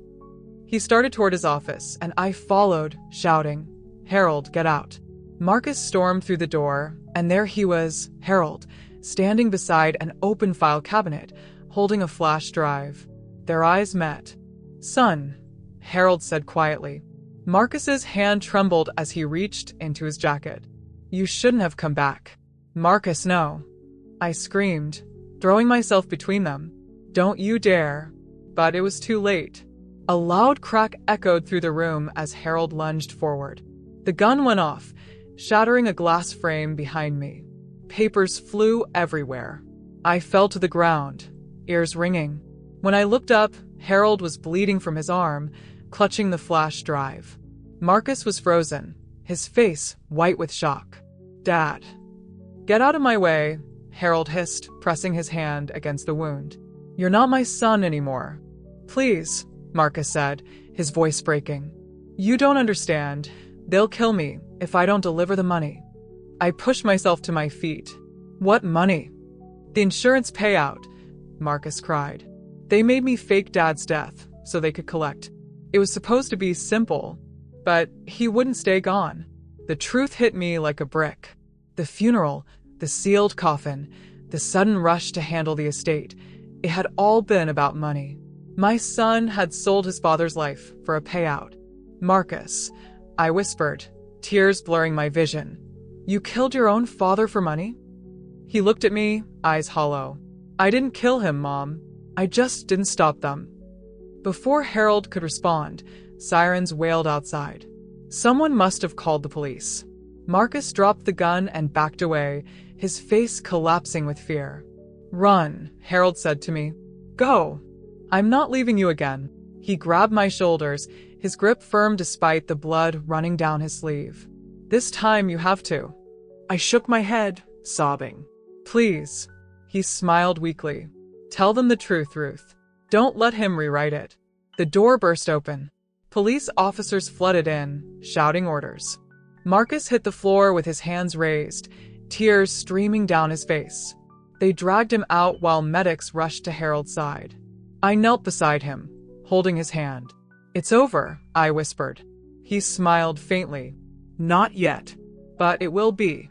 He started toward his office, and I followed, shouting, Harold, get out. Marcus stormed through the door, and there he was, Harold, standing beside an open file cabinet, holding a flash drive. Their eyes met. Son, Harold said quietly. Marcus's hand trembled as he reached into his jacket. You shouldn't have come back. Marcus, no. I screamed, throwing myself between them. Don't you dare. But it was too late. A loud crack echoed through the room as Harold lunged forward. The gun went off, shattering a glass frame behind me. Papers flew everywhere. I fell to the ground, ears ringing. When I looked up, Harold was bleeding from his arm, clutching the flash drive. Marcus was frozen, his face white with shock. Dad. Get out of my way, Harold hissed, pressing his hand against the wound. You're not my son anymore. Please, Marcus said, his voice breaking. You don't understand. They'll kill me if I don't deliver the money. I pushed myself to my feet. What money? The insurance payout, Marcus cried. They made me fake Dad's death so they could collect. It was supposed to be simple, but he wouldn't stay gone. The truth hit me like a brick. The funeral, the sealed coffin, the sudden rush to handle the estate, it had all been about money. My son had sold his father's life for a payout. Marcus, I whispered, tears blurring my vision. You killed your own father for money? He looked at me, eyes hollow. I didn't kill him, Mom. I just didn't stop them. Before Harold could respond, sirens wailed outside. Someone must have called the police. Marcus dropped the gun and backed away, his face collapsing with fear. Run, Harold said to me. Go. I'm not leaving you again. He grabbed my shoulders, his grip firm despite the blood running down his sleeve. This time you have to. I shook my head, sobbing. Please. He smiled weakly. Tell them the truth, Ruth. Don't let him rewrite it. The door burst open. Police officers flooded in, shouting orders. Marcus hit the floor with his hands raised, tears streaming down his face. They dragged him out while medics rushed to Harold's side. I knelt beside him, holding his hand. It's over, I whispered. He smiled faintly. Not yet. But it will be.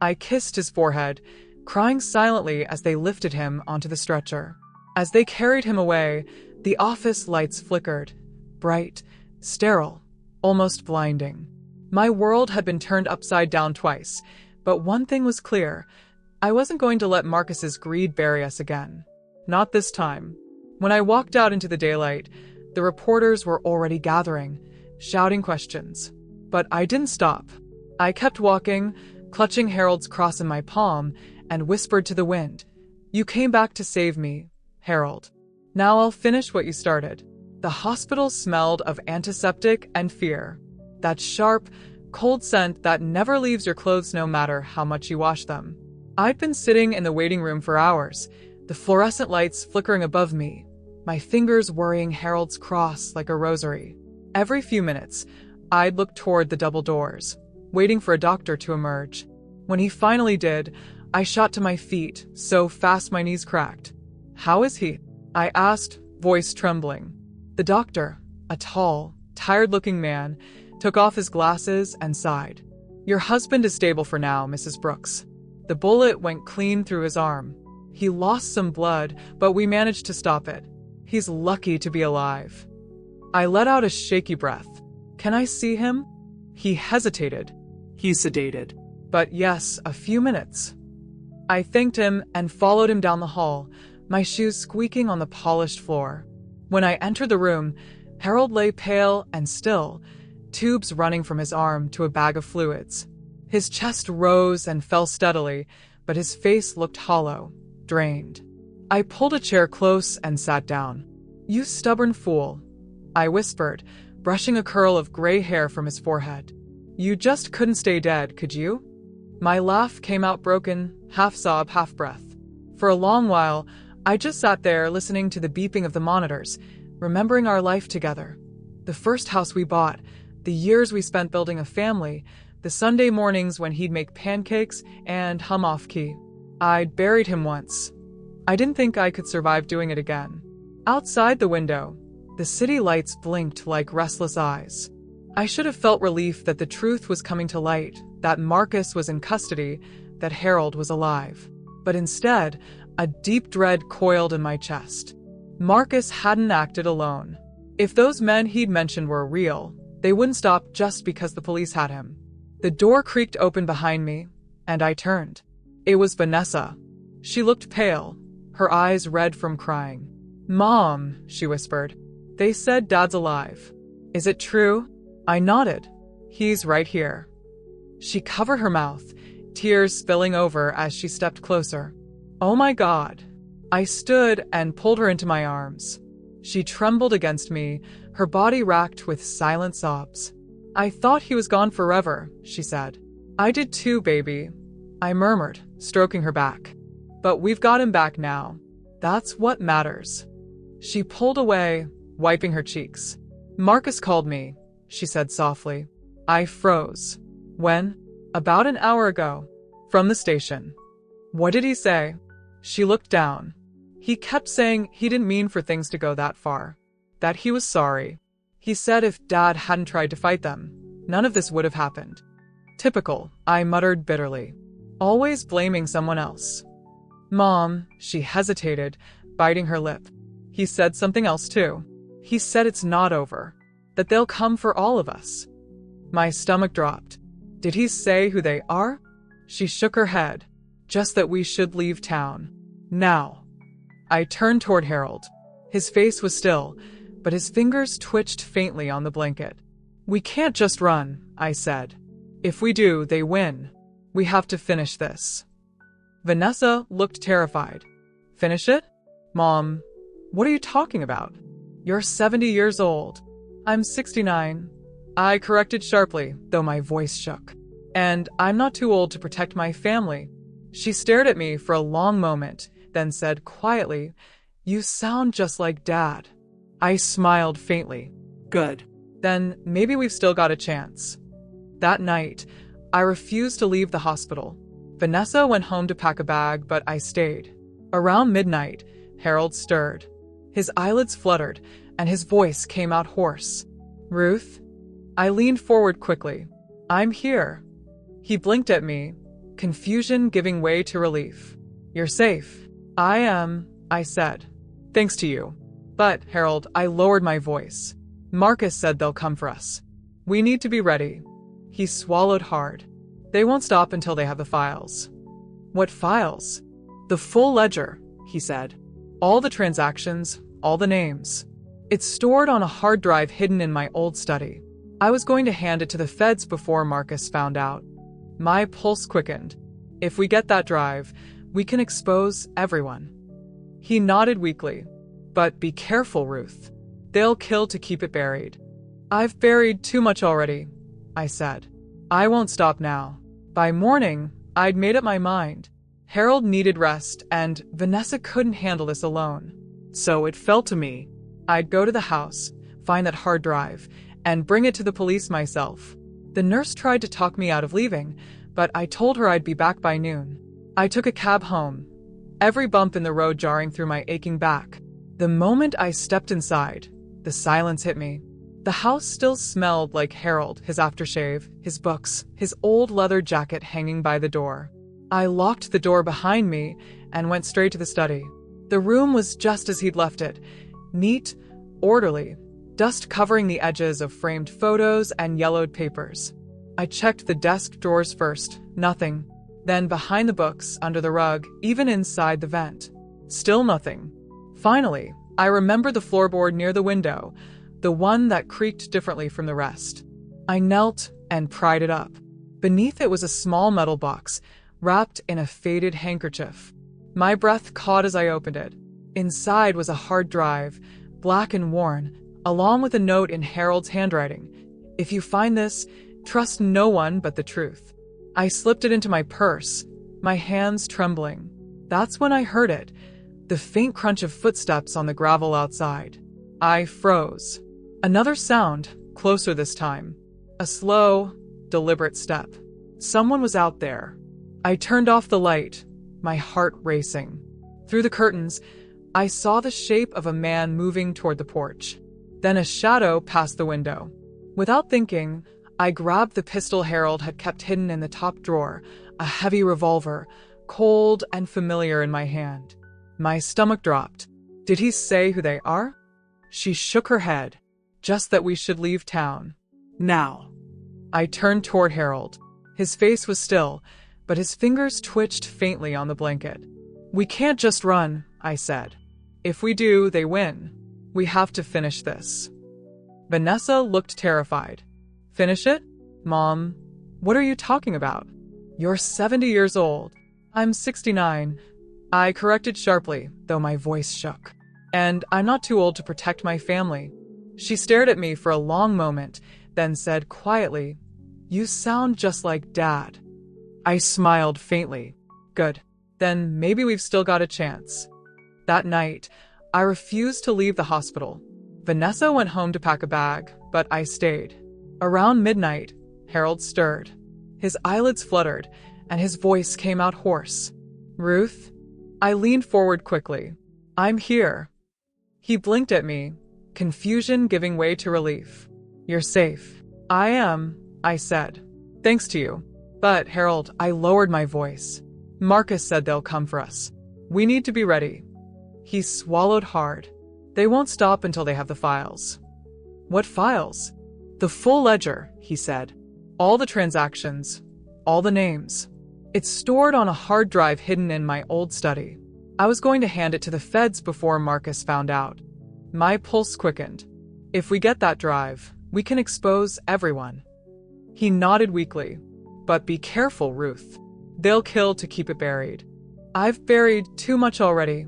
I kissed his forehead, crying silently as they lifted him onto the stretcher. As they carried him away, the office lights flickered, bright, sterile, almost blinding. My world had been turned upside down twice, but one thing was clear. I wasn't going to let Marcus's greed bury us again. Not this time. When I walked out into the daylight, the reporters were already gathering, shouting questions. But I didn't stop. I kept walking, clutching Harold's cross in my palm, and whispered to the wind, You came back to save me, Harold. Now I'll finish what you started. The hospital smelled of antiseptic and fear. That sharp, cold scent that never leaves your clothes no matter how much you wash them. I'd been sitting in the waiting room for hours, the fluorescent lights flickering above me, my fingers worrying Harold's cross like a rosary. Every few minutes, I'd look toward the double doors, waiting for a doctor to emerge. When he finally did, I shot to my feet, so fast my knees cracked. How is he? I asked, voice trembling. The doctor, a tall, tired-looking man, took off his glasses and sighed. Your husband is stable for now, Mrs. Brooks. The bullet went clean through his arm. He lost some blood, but we managed to stop it. He's lucky to be alive. I let out a shaky breath. Can I see him? He hesitated. He's sedated. But yes, a few minutes. I thanked him and followed him down the hall, my shoes squeaking on the polished floor. When I entered the room, Harold lay pale and still, tubes running from his arm to a bag of fluids. His chest rose and fell steadily, but his face looked hollow, drained. I pulled a chair close and sat down. "You stubborn fool," I whispered, brushing a curl of gray hair from his forehead. "You just couldn't stay dead, could you?" My laugh came out broken, half sob, half breath. For a long while, I just sat there listening to the beeping of the monitors, remembering our life together. The first house we bought, the years we spent building a family, the Sunday mornings when he'd make pancakes and hum off-key. I'd buried him once. I didn't think I could survive doing it again. Outside the window, the city lights blinked like restless eyes. I should have felt relief that the truth was coming to light, that Marcus was in custody, that Harold was alive. But instead, a deep dread coiled in my chest. Marcus hadn't acted alone. If those men he'd mentioned were real, they wouldn't stop just because the police had him. The door creaked open behind me, and I turned. It was Vanessa. She looked pale, her eyes red from crying. "Mom," she whispered. "They said Dad's alive. Is it true?" I nodded. "He's right here." She covered her mouth, tears spilling over as she stepped closer. "Oh my God." I stood and pulled her into my arms. She trembled against me, her body racked with silent sobs. "I thought he was gone forever," she said. "I did too, baby," I murmured, stroking her back. "But we've got him back now. That's what matters." She pulled away, wiping her cheeks. "Marcus called me," she said softly. I froze. "When?" "About an hour ago. From the station." "What did he say?" She looked down. "He kept saying he didn't mean for things to go that far. That he was sorry. He said if Dad hadn't tried to fight them, none of this would have happened." "Typical," I muttered bitterly. "Always blaming someone else." "Mom," she hesitated, biting her lip. "He said something else too. He said it's not over. That they'll come for all of us." My stomach dropped. "Did he say who they are?" She shook her head. "Just that we should leave town. Now." I turned toward Harold. His face was still, but his fingers twitched faintly on the blanket. "We can't just run," I said. "If we do, they win. We have to finish this." Vanessa looked terrified. "Finish it? Mom, what are you talking about? You're 70 years old. I'm 69. I corrected sharply, though my voice shook. "And I'm not too old to protect my family." She stared at me for a long moment, then said quietly, "You sound just like Dad." I smiled faintly. Good. "Then maybe we've still got a chance." That night, I refused to leave the hospital. Vanessa went home to pack a bag, but I stayed. Around midnight, Harold stirred. His eyelids fluttered, and his voice came out hoarse. "Ruth?" I leaned forward quickly. "I'm here." He blinked at me, confusion giving way to relief. "You're safe." "I am," I said. "Thanks to you." "But, Harold," I lowered my voice. "Marcus said they'll come for us. We need to be ready." He swallowed hard. "They won't stop until they have the files." "What files?" "The full ledger," he said. "All the transactions, all the names. It's stored on a hard drive hidden in my old study. I was going to hand it to the feds before Marcus found out." My pulse quickened. "If we get that drive, we can expose everyone." He nodded weakly. "But be careful, Ruth. They'll kill to keep it buried." "I've buried too much already," I said. "I won't stop now." By morning, I'd made up my mind. Harold needed rest, and Vanessa couldn't handle this alone. So it fell to me. I'd go to the house, find that hard drive, and bring it to the police myself. The nurse tried to talk me out of leaving, but I told her I'd be back by noon. I took a cab home, every bump in the road jarring through my aching back. The moment I stepped inside, the silence hit me. The house still smelled like Harold, his aftershave, his books, his old leather jacket hanging by the door. I locked the door behind me and went straight to the study. The room was just as he'd left it, neat, orderly, dust covering the edges of framed photos and yellowed papers. I checked the desk drawers first. Nothing. Then behind the books, under the rug, even inside the vent. Still nothing. Finally, I remembered the floorboard near the window, the one that creaked differently from the rest. I knelt and pried it up. Beneath it was a small metal box, wrapped in a faded handkerchief. My breath caught as I opened it. Inside was a hard drive, black and worn, along with a note in Harold's handwriting. If you find this, trust no one but the truth. I slipped it into my purse, my hands trembling. That's when I heard it, the faint crunch of footsteps on the gravel outside. I froze. Another sound, closer this time. A slow, deliberate step. Someone was out there. I turned off the light, my heart racing. Through the curtains, I saw the shape of a man moving toward the porch. Then a shadow passed the window. Without thinking, I grabbed the pistol Harold had kept hidden in the top drawer, a heavy revolver, cold and familiar in my hand. My stomach dropped. Did he say who they are? She shook her head. Just that we should leave town. Now. I turned toward Harold. His face was still, but his fingers twitched faintly on the blanket. We can't just run, I said. If we do, they win. We have to finish this. Vanessa looked terrified. Finish it? Mom, what are you talking about? You're 70 years old. I'm 69. I corrected sharply, though my voice shook. And I'm not too old to protect my family. She stared at me for a long moment, then said quietly, You sound just like Dad. I smiled faintly. Good. Then maybe we've still got a chance. That night, I refused to leave the hospital. Vanessa went home to pack a bag, but I stayed. Around midnight, Harold stirred. His eyelids fluttered, and his voice came out hoarse. Ruth? I leaned forward quickly. I'm here. He blinked at me, confusion giving way to relief. You're safe. I am, I said. Thanks to you. But, Harold, I lowered my voice. Marcus said they'll come for us. We need to be ready. He swallowed hard. They won't stop until they have the files. What files? The full ledger, he said. All the transactions, all the names. It's stored on a hard drive hidden in my old study. I was going to hand it to the feds before Marcus found out. My pulse quickened. If we get that drive, we can expose everyone. He nodded weakly. But be careful, Ruth. They'll kill to keep it buried. I've buried too much already,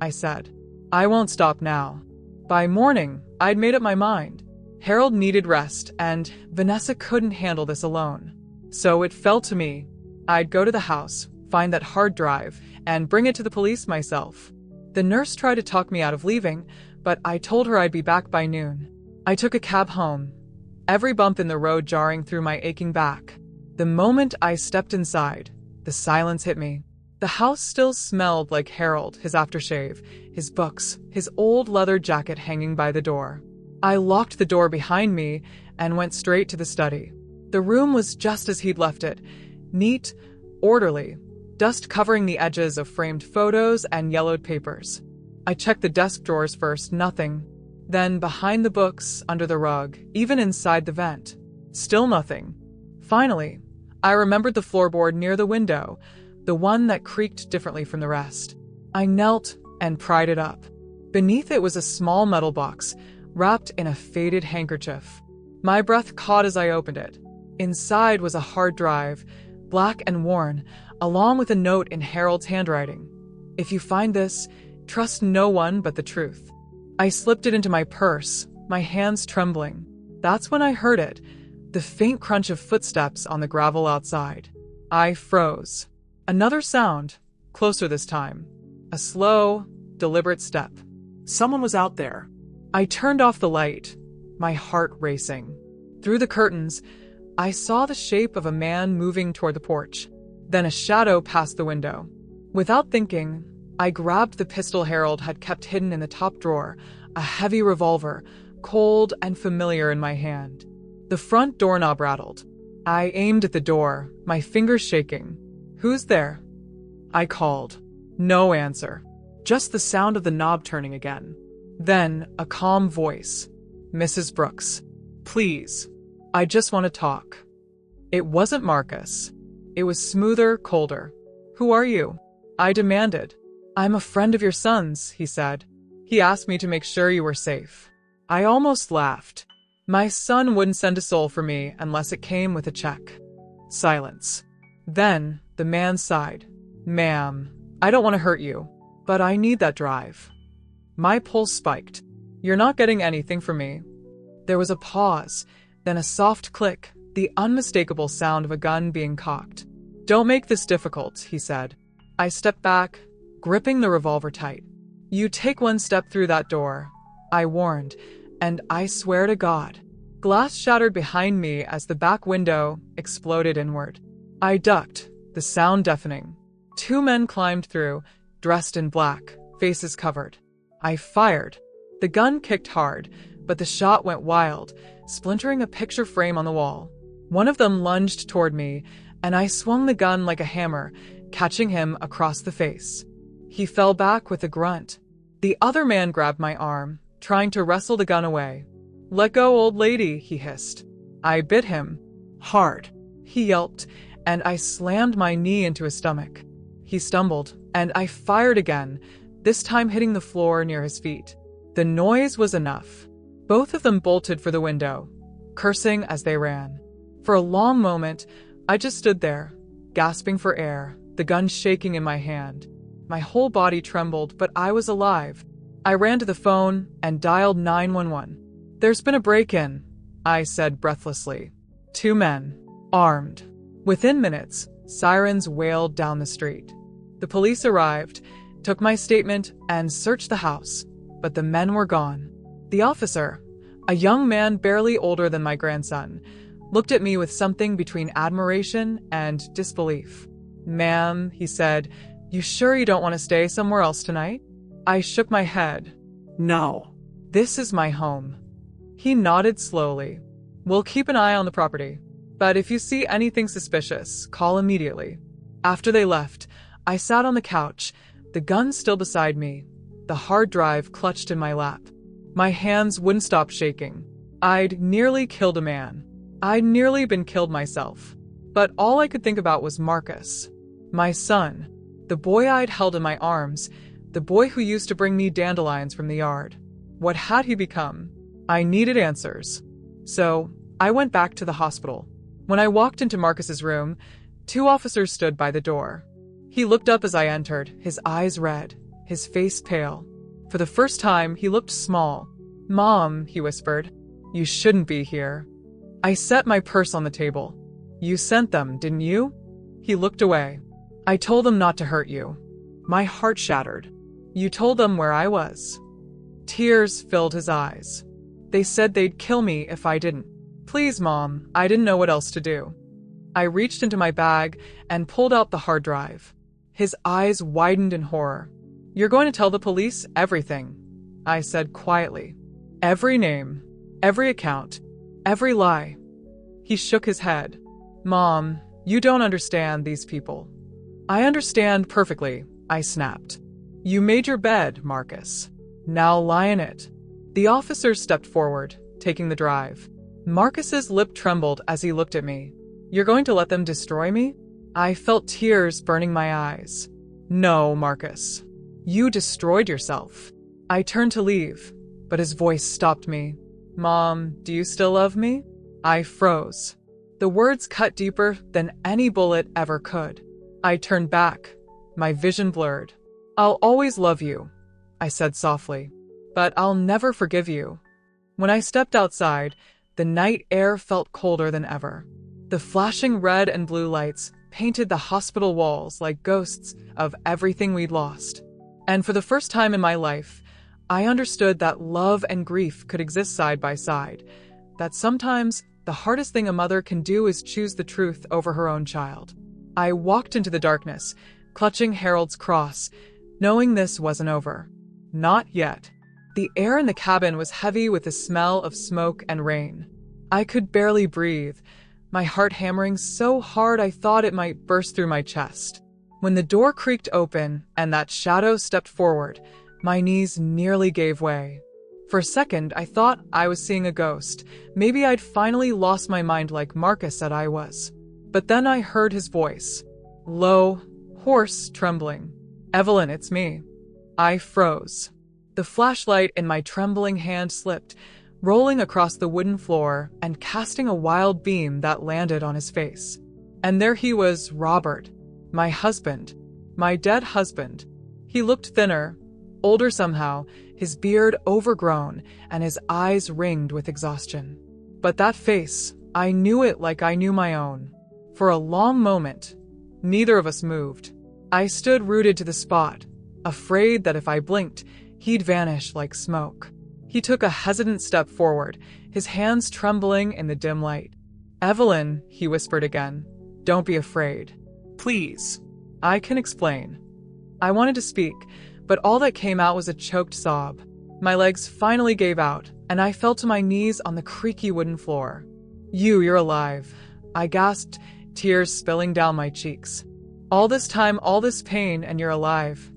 I said. I won't stop now. By morning, I'd made up my mind. Harold needed rest, and Vanessa couldn't handle this alone. So it fell to me. I'd go to the house, find that hard drive, and bring it to the police myself. The nurse tried to talk me out of leaving, but I told her I'd be back by noon. I took a cab home, every bump in the road jarring through my aching back. The moment I stepped inside, the silence hit me. The house still smelled like Harold, his aftershave, his books, his old leather jacket hanging by the door. I locked the door behind me and went straight to the study. The room was just as he'd left it, neat, orderly, dust covering the edges of framed photos and yellowed papers. I checked the desk drawers first, nothing. Then behind the books, under the rug, even inside the vent. Still nothing. Finally, I remembered the floorboard near the window, the one that creaked differently from the rest. I knelt and pried it up. Beneath it was a small metal box, wrapped in a faded handkerchief. My breath caught as I opened it. Inside was a hard drive, black and worn, along with a note in Harold's handwriting. If you find this, trust no one but the truth. I slipped it into my purse, my hands trembling. That's when I heard it, the faint crunch of footsteps on the gravel outside. I froze. Another sound, closer this time. A slow, deliberate step. Someone was out there. I turned off the light, my heart racing. Through the curtains, I saw the shape of a man moving toward the porch. Then a shadow passed the window. Without thinking, I grabbed the pistol Harold had kept hidden in the top drawer, a heavy revolver, cold and familiar in my hand. The front doorknob rattled. I aimed at the door, my fingers shaking. Who's there? I called. No answer. Just the sound of the knob turning again. Then a calm voice. Mrs. Brooks. Please. I just want to talk. It wasn't Marcus. It was smoother, colder. "Who are you?" I demanded. "I'm a friend of your son's," he said. "He asked me to make sure you were safe." I almost laughed. My son wouldn't send a soul for me unless it came with a check. Silence. Then the man sighed. "Ma'am, I don't want to hurt you, but I need that drive." My pulse spiked. "You're not getting anything from me." There was a pause, then a soft click, the unmistakable sound of a gun being cocked. "Don't make this difficult," he said. I stepped back, gripping the revolver tight. "You take one step through that door," I warned, and I swear to God. Glass shattered behind me as the back window exploded inward. I ducked, the sound deafening. 2 men climbed through, dressed in black, faces covered. I fired. The gun kicked hard, but the shot went wild, splintering a picture frame on the wall. One of them lunged toward me, and I swung the gun like a hammer, catching him across the face. He fell back with a grunt. The other man grabbed my arm, trying to wrestle the gun away. "Let go, old lady," he hissed. I bit him. Hard. He yelped, and I slammed my knee into his stomach. He stumbled, and I fired again, this time hitting the floor near his feet. The noise was enough. Both of them bolted for the window, cursing as they ran. For a long moment, I just stood there, gasping for air, the gun shaking in my hand. My whole body trembled, but I was alive. I ran to the phone and dialed 911. "There's been a break-in," I said breathlessly. 2 men, armed. Within minutes, sirens wailed down the street. The police arrived, took my statement, and searched the house, but the men were gone. The officer, a young man barely older than my grandson, looked at me with something between admiration and disbelief. "Ma'am," he said, "you sure you don't want to stay somewhere else tonight?" I shook my head. No. "This is my home." He nodded slowly. "We'll keep an eye on the property, but if you see anything suspicious, call immediately." After they left, I sat on the couch, the gun still beside me, the hard drive clutched in my lap. My hands wouldn't stop shaking. I'd nearly killed a man. I'd nearly been killed myself. But all I could think about was Marcus. My son. The boy I'd held in my arms. The boy who used to bring me dandelions from the yard. What had he become? I needed answers. So, I went back to the hospital. When I walked into Marcus's room, 2 officers stood by the door. He looked up as I entered, his eyes red, his face pale. For the first time, he looked small. "Mom," he whispered, "you shouldn't be here." I set my purse on the table. "You sent them, didn't you?" He looked away. "I told them not to hurt you." My heart shattered. "You told them where I was." Tears filled his eyes. "They said they'd kill me if I didn't." "Please, Mom, I didn't know what else to do." I reached into my bag and pulled out the hard drive. His eyes widened in horror. "You're going to tell the police everything," I said quietly. "Every name, every account, every lie." He shook his head. "Mom, you don't understand these people." "I understand perfectly," I snapped. "You made your bed, Marcus. Now lie in it." The officer stepped forward, taking the drive. Marcus's lip trembled as he looked at me. "You're going to let them destroy me?" I felt tears burning my eyes. "No, Marcus. You destroyed yourself." I turned to leave, but his voice stopped me. "Mom, do you still love me?" I froze. The words cut deeper than any bullet ever could. I turned back, my vision blurred. "I'll always love you," I said softly, "but I'll never forgive you." When I stepped outside, the night air felt colder than ever. The flashing red and blue lights painted the hospital walls like ghosts of everything we'd lost. And for the first time in my life, I understood that love and grief could exist side by side, that sometimes the hardest thing a mother can do is choose the truth over her own child. I walked into the darkness, clutching Harold's cross, knowing this wasn't over. Not yet. The air in the cabin was heavy with the smell of smoke and rain. I could barely breathe, my heart hammering so hard I thought it might burst through my chest. When the door creaked open and that shadow stepped forward, my knees nearly gave way. For a second, I thought I was seeing a ghost. Maybe I'd finally lost my mind like Marcus said I was. But then I heard his voice. Low, hoarse, trembling. Evelyn, it's me. I froze. The flashlight in my trembling hand slipped, rolling across the wooden floor and casting a wild beam that landed on his face. And there he was, Robert, my husband, my dead husband. He looked thinner, older somehow, his beard overgrown and his eyes ringed with exhaustion. But that face, I knew it like I knew my own. For a long moment, neither of us moved. I stood rooted to the spot, afraid that if I blinked, he'd vanish like smoke. He took a hesitant step forward, his hands trembling in the dim light. Evelyn, he whispered again, don't be afraid. Please. I can explain. I wanted to speak, but all that came out was a choked sob. My legs finally gave out, and I fell to my knees on the creaky wooden floor. You're alive, I gasped, tears spilling down my cheeks. All this time, all this pain, and you're alive.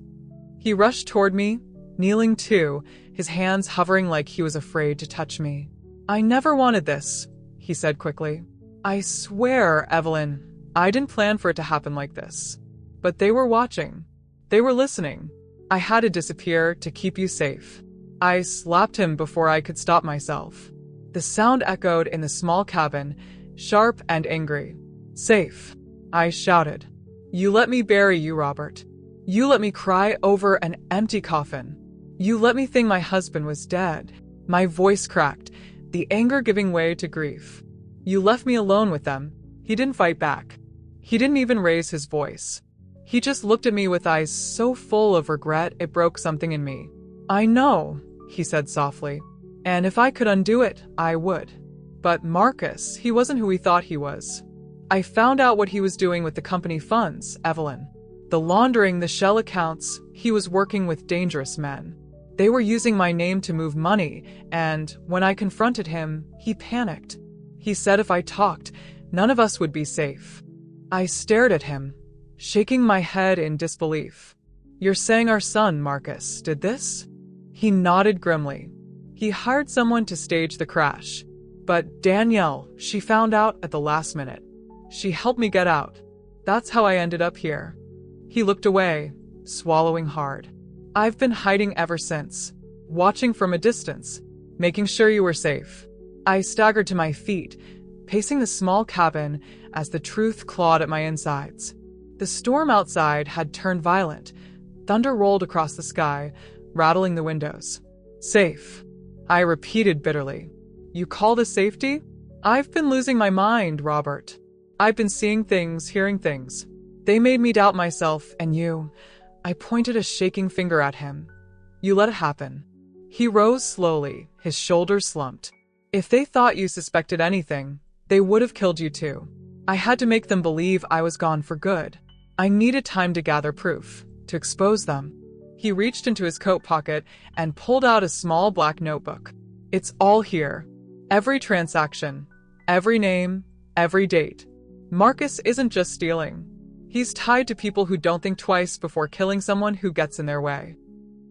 He rushed toward me, kneeling too, his hands hovering like he was afraid to touch me. I never wanted this, he said quickly. I swear, Evelyn, I didn't plan for it to happen like this. But they were watching. They were listening. I had to disappear to keep you safe. I slapped him before I could stop myself. The sound echoed in the small cabin, sharp and angry. Safe, I shouted. You let me bury you, Robert. You let me cry over an empty coffin. You let me think my husband was dead. My voice cracked, the anger giving way to grief. You left me alone with them. He didn't fight back. He didn't even raise his voice. He just looked at me with eyes so full of regret it broke something in me. I know, he said softly, and if I could undo it, I would. But Marcus, he wasn't who he thought he was. I found out what he was doing with the company funds, Evelyn. The laundering, the shell accounts, he was working with dangerous men. They were using my name to move money, and when I confronted him, he panicked. He said if I talked, none of us would be safe. I stared at him, shaking my head in disbelief. You're saying our son, Marcus, did this? He nodded grimly. He hired someone to stage the crash. But Danielle, she found out at the last minute. She helped me get out. That's how I ended up here. He looked away, swallowing hard. I've been hiding ever since, watching from a distance, making sure you were safe. I staggered to my feet, pacing the small cabin as the truth clawed at my insides. The storm outside had turned violent. Thunder rolled across the sky, rattling the windows. Safe, I repeated bitterly. You call this safety? I've been losing my mind, Robert. I've been seeing things, hearing things. They made me doubt myself, and you. I pointed a shaking finger at him. You let it happen. He rose slowly, his shoulders slumped. If they thought you suspected anything, they would have killed you too. I had to make them believe I was gone for good. I needed time to gather proof, to expose them. He reached into his coat pocket and pulled out a small black notebook. It's all here. Every transaction, every name, every date. Marcus isn't just stealing. He's tied to people who don't think twice before killing someone who gets in their way.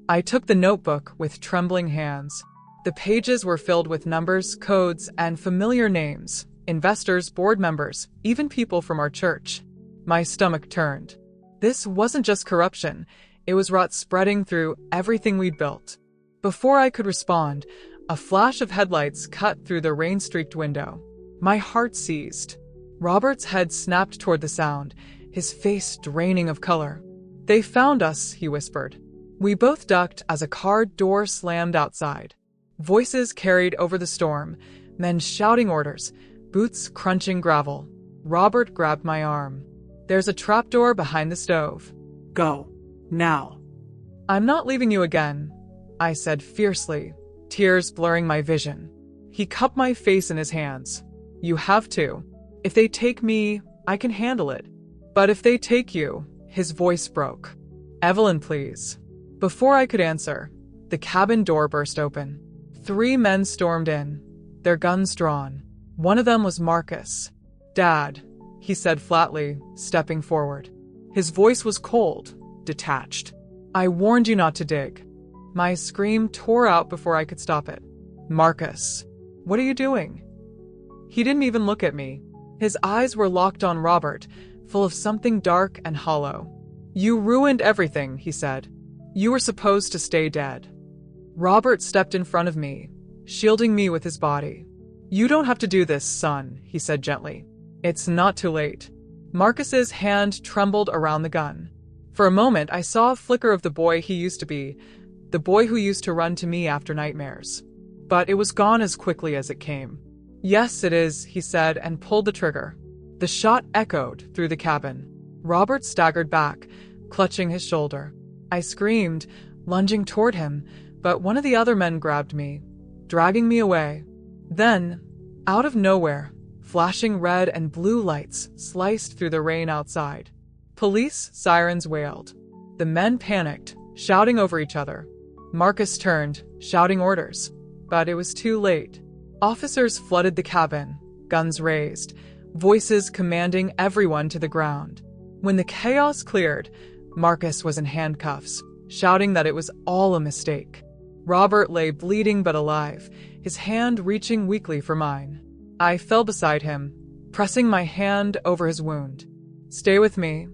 I took the notebook with trembling hands. The pages were filled with numbers, codes, and familiar names. Investors, board members, even people from our church. My stomach turned. This wasn't just corruption. It was rot spreading through everything we'd built. Before I could respond, a flash of headlights cut through the rain-streaked window. My heart seized. Robert's head snapped toward the sound, his face draining of color. They found us, he whispered. We both ducked as a car door slammed outside. Voices carried over the storm, men shouting orders, boots crunching gravel. Robert grabbed my arm. There's a trapdoor behind the stove. Go. Now. I'm not leaving you again, I said fiercely, tears blurring my vision. He cupped my face in his hands. You have to. If they take me, I can handle it. But if they take you, his voice broke. Evelyn, please. Before I could answer, the cabin door burst open. 3 men stormed in, their guns drawn. One of them was Marcus. Dad, he said flatly, stepping forward. His voice was cold, detached. I warned you not to dig. My scream tore out before I could stop it. Marcus, what are you doing? He didn't even look at me. His eyes were locked on Robert, full of something dark and hollow. "You ruined everything," he said. "You were supposed to stay dead." Robert stepped in front of me, shielding me with his body. "You don't have to do this, son," he said gently. "It's not too late." Marcus's hand trembled around the gun. For a moment, I saw a flicker of the boy he used to be, the boy who used to run to me after nightmares. But it was gone as quickly as it came. "Yes, it is," he said, and pulled the trigger. The shot echoed through the cabin. Robert staggered back, clutching his shoulder. I screamed, lunging toward him, but one of the other men grabbed me, dragging me away. Then, out of nowhere, flashing red and blue lights sliced through the rain outside. Police sirens wailed. The men panicked, shouting over each other. Marcus turned, shouting orders. But it was too late. Officers flooded the cabin, guns raised, voices commanding everyone to the ground. When the chaos cleared, Marcus was in handcuffs, shouting that it was all a mistake. Robert lay bleeding but alive, his hand reaching weakly for mine. I fell beside him, pressing my hand over his wound. "Stay with me,"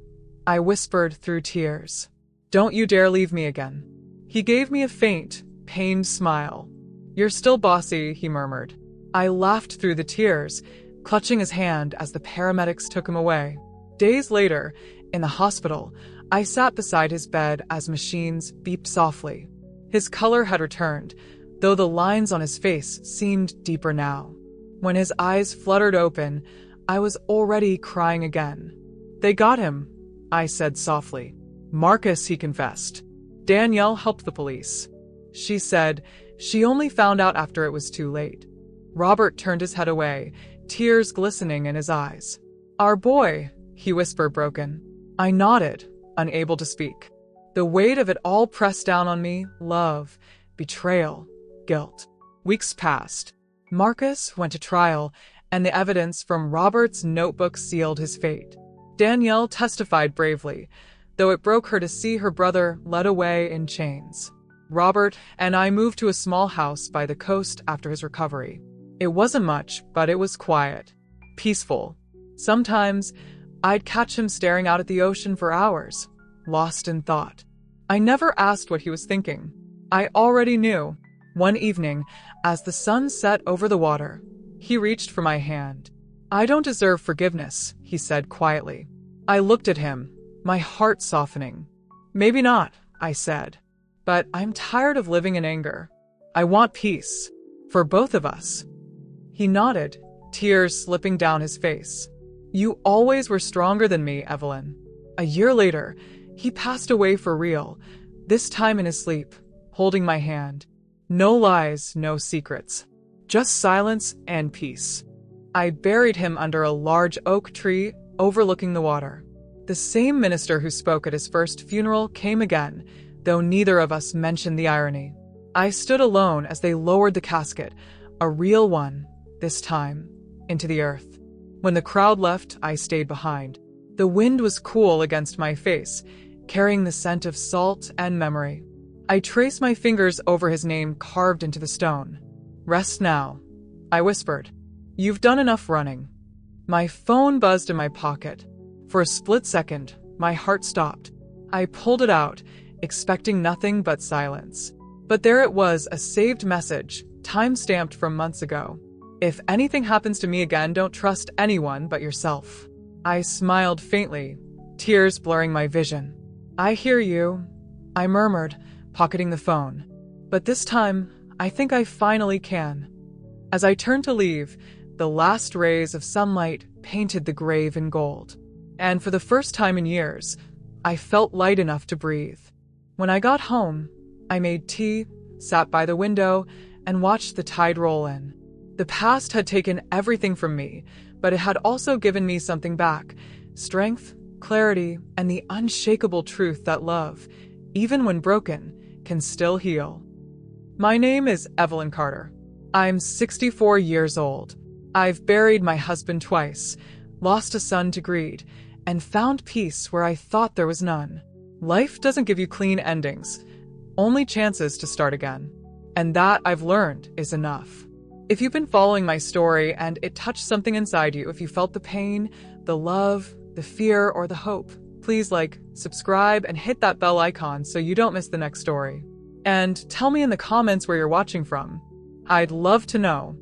I whispered through tears. "Don't you dare leave me again." He gave me a faint, pained smile. "You're still bossy," he murmured. I laughed through the tears, clutching his hand as the paramedics took him away. Days later, in the hospital, I sat beside his bed as machines beeped softly. His color had returned, though the lines on his face seemed deeper now. When his eyes fluttered open, I was already crying again. "They got him," I said softly. "Marcus," he confessed. "Danielle helped the police. She said she only found out after it was too late." Robert turned his head away, tears glistening in his eyes. "Our boy," he whispered broken. I nodded, unable to speak. The weight of it all pressed down on me, love, betrayal, guilt. Weeks passed. Marcus went to trial, and the evidence from Robert's notebook sealed his fate. Danielle testified bravely, though it broke her to see her brother led away in chains. Robert and I moved to a small house by the coast after his recovery. It wasn't much, but it was quiet, peaceful. Sometimes, I'd catch him staring out at the ocean for hours, lost in thought. I never asked what he was thinking. I already knew. One evening, as the sun set over the water, he reached for my hand. "I don't deserve forgiveness," he said quietly. I looked at him, my heart softening. "Maybe not," I said. "But I'm tired of living in anger. I want peace. For both of us." He nodded, tears slipping down his face. "You always were stronger than me, Evelyn." A year later, he passed away for real, this time in his sleep, holding my hand. No lies, no secrets. Just silence and peace. I buried him under a large oak tree overlooking the water. The same minister who spoke at his first funeral came again, though neither of us mentioned the irony. I stood alone as they lowered the casket, a real one, this time, into the earth. When the crowd left, I stayed behind. The wind was cool against my face, carrying the scent of salt and memory. I traced my fingers over his name carved into the stone. "Rest now," I whispered. "You've done enough running." My phone buzzed in my pocket. For a split second, my heart stopped. I pulled it out, expecting nothing but silence. But there it was, a saved message, time-stamped from months ago. "If anything happens to me again, don't trust anyone but yourself." I smiled faintly, tears blurring my vision. "I hear you," I murmured, pocketing the phone. "But this time, I think I finally can." As I turned to leave, the last rays of sunlight painted the grave in gold. And for the first time in years, I felt light enough to breathe. When I got home, I made tea, sat by the window, and watched the tide roll in. The past had taken everything from me, but it had also given me something back: strength, clarity, and the unshakable truth that love, even when broken, can still heal. My name is Evelyn Carter. I'm 64 years old. I've buried my husband twice, lost a son to greed, and found peace where I thought there was none. Life doesn't give you clean endings, only chances to start again. And that, I've learned, is enough. If you've been following my story and it touched something inside you, if you felt the pain, the love, the fear, or the hope, please subscribe, and hit that bell icon so you don't miss the next story. And tell me in the comments where you're watching from. I'd love to know.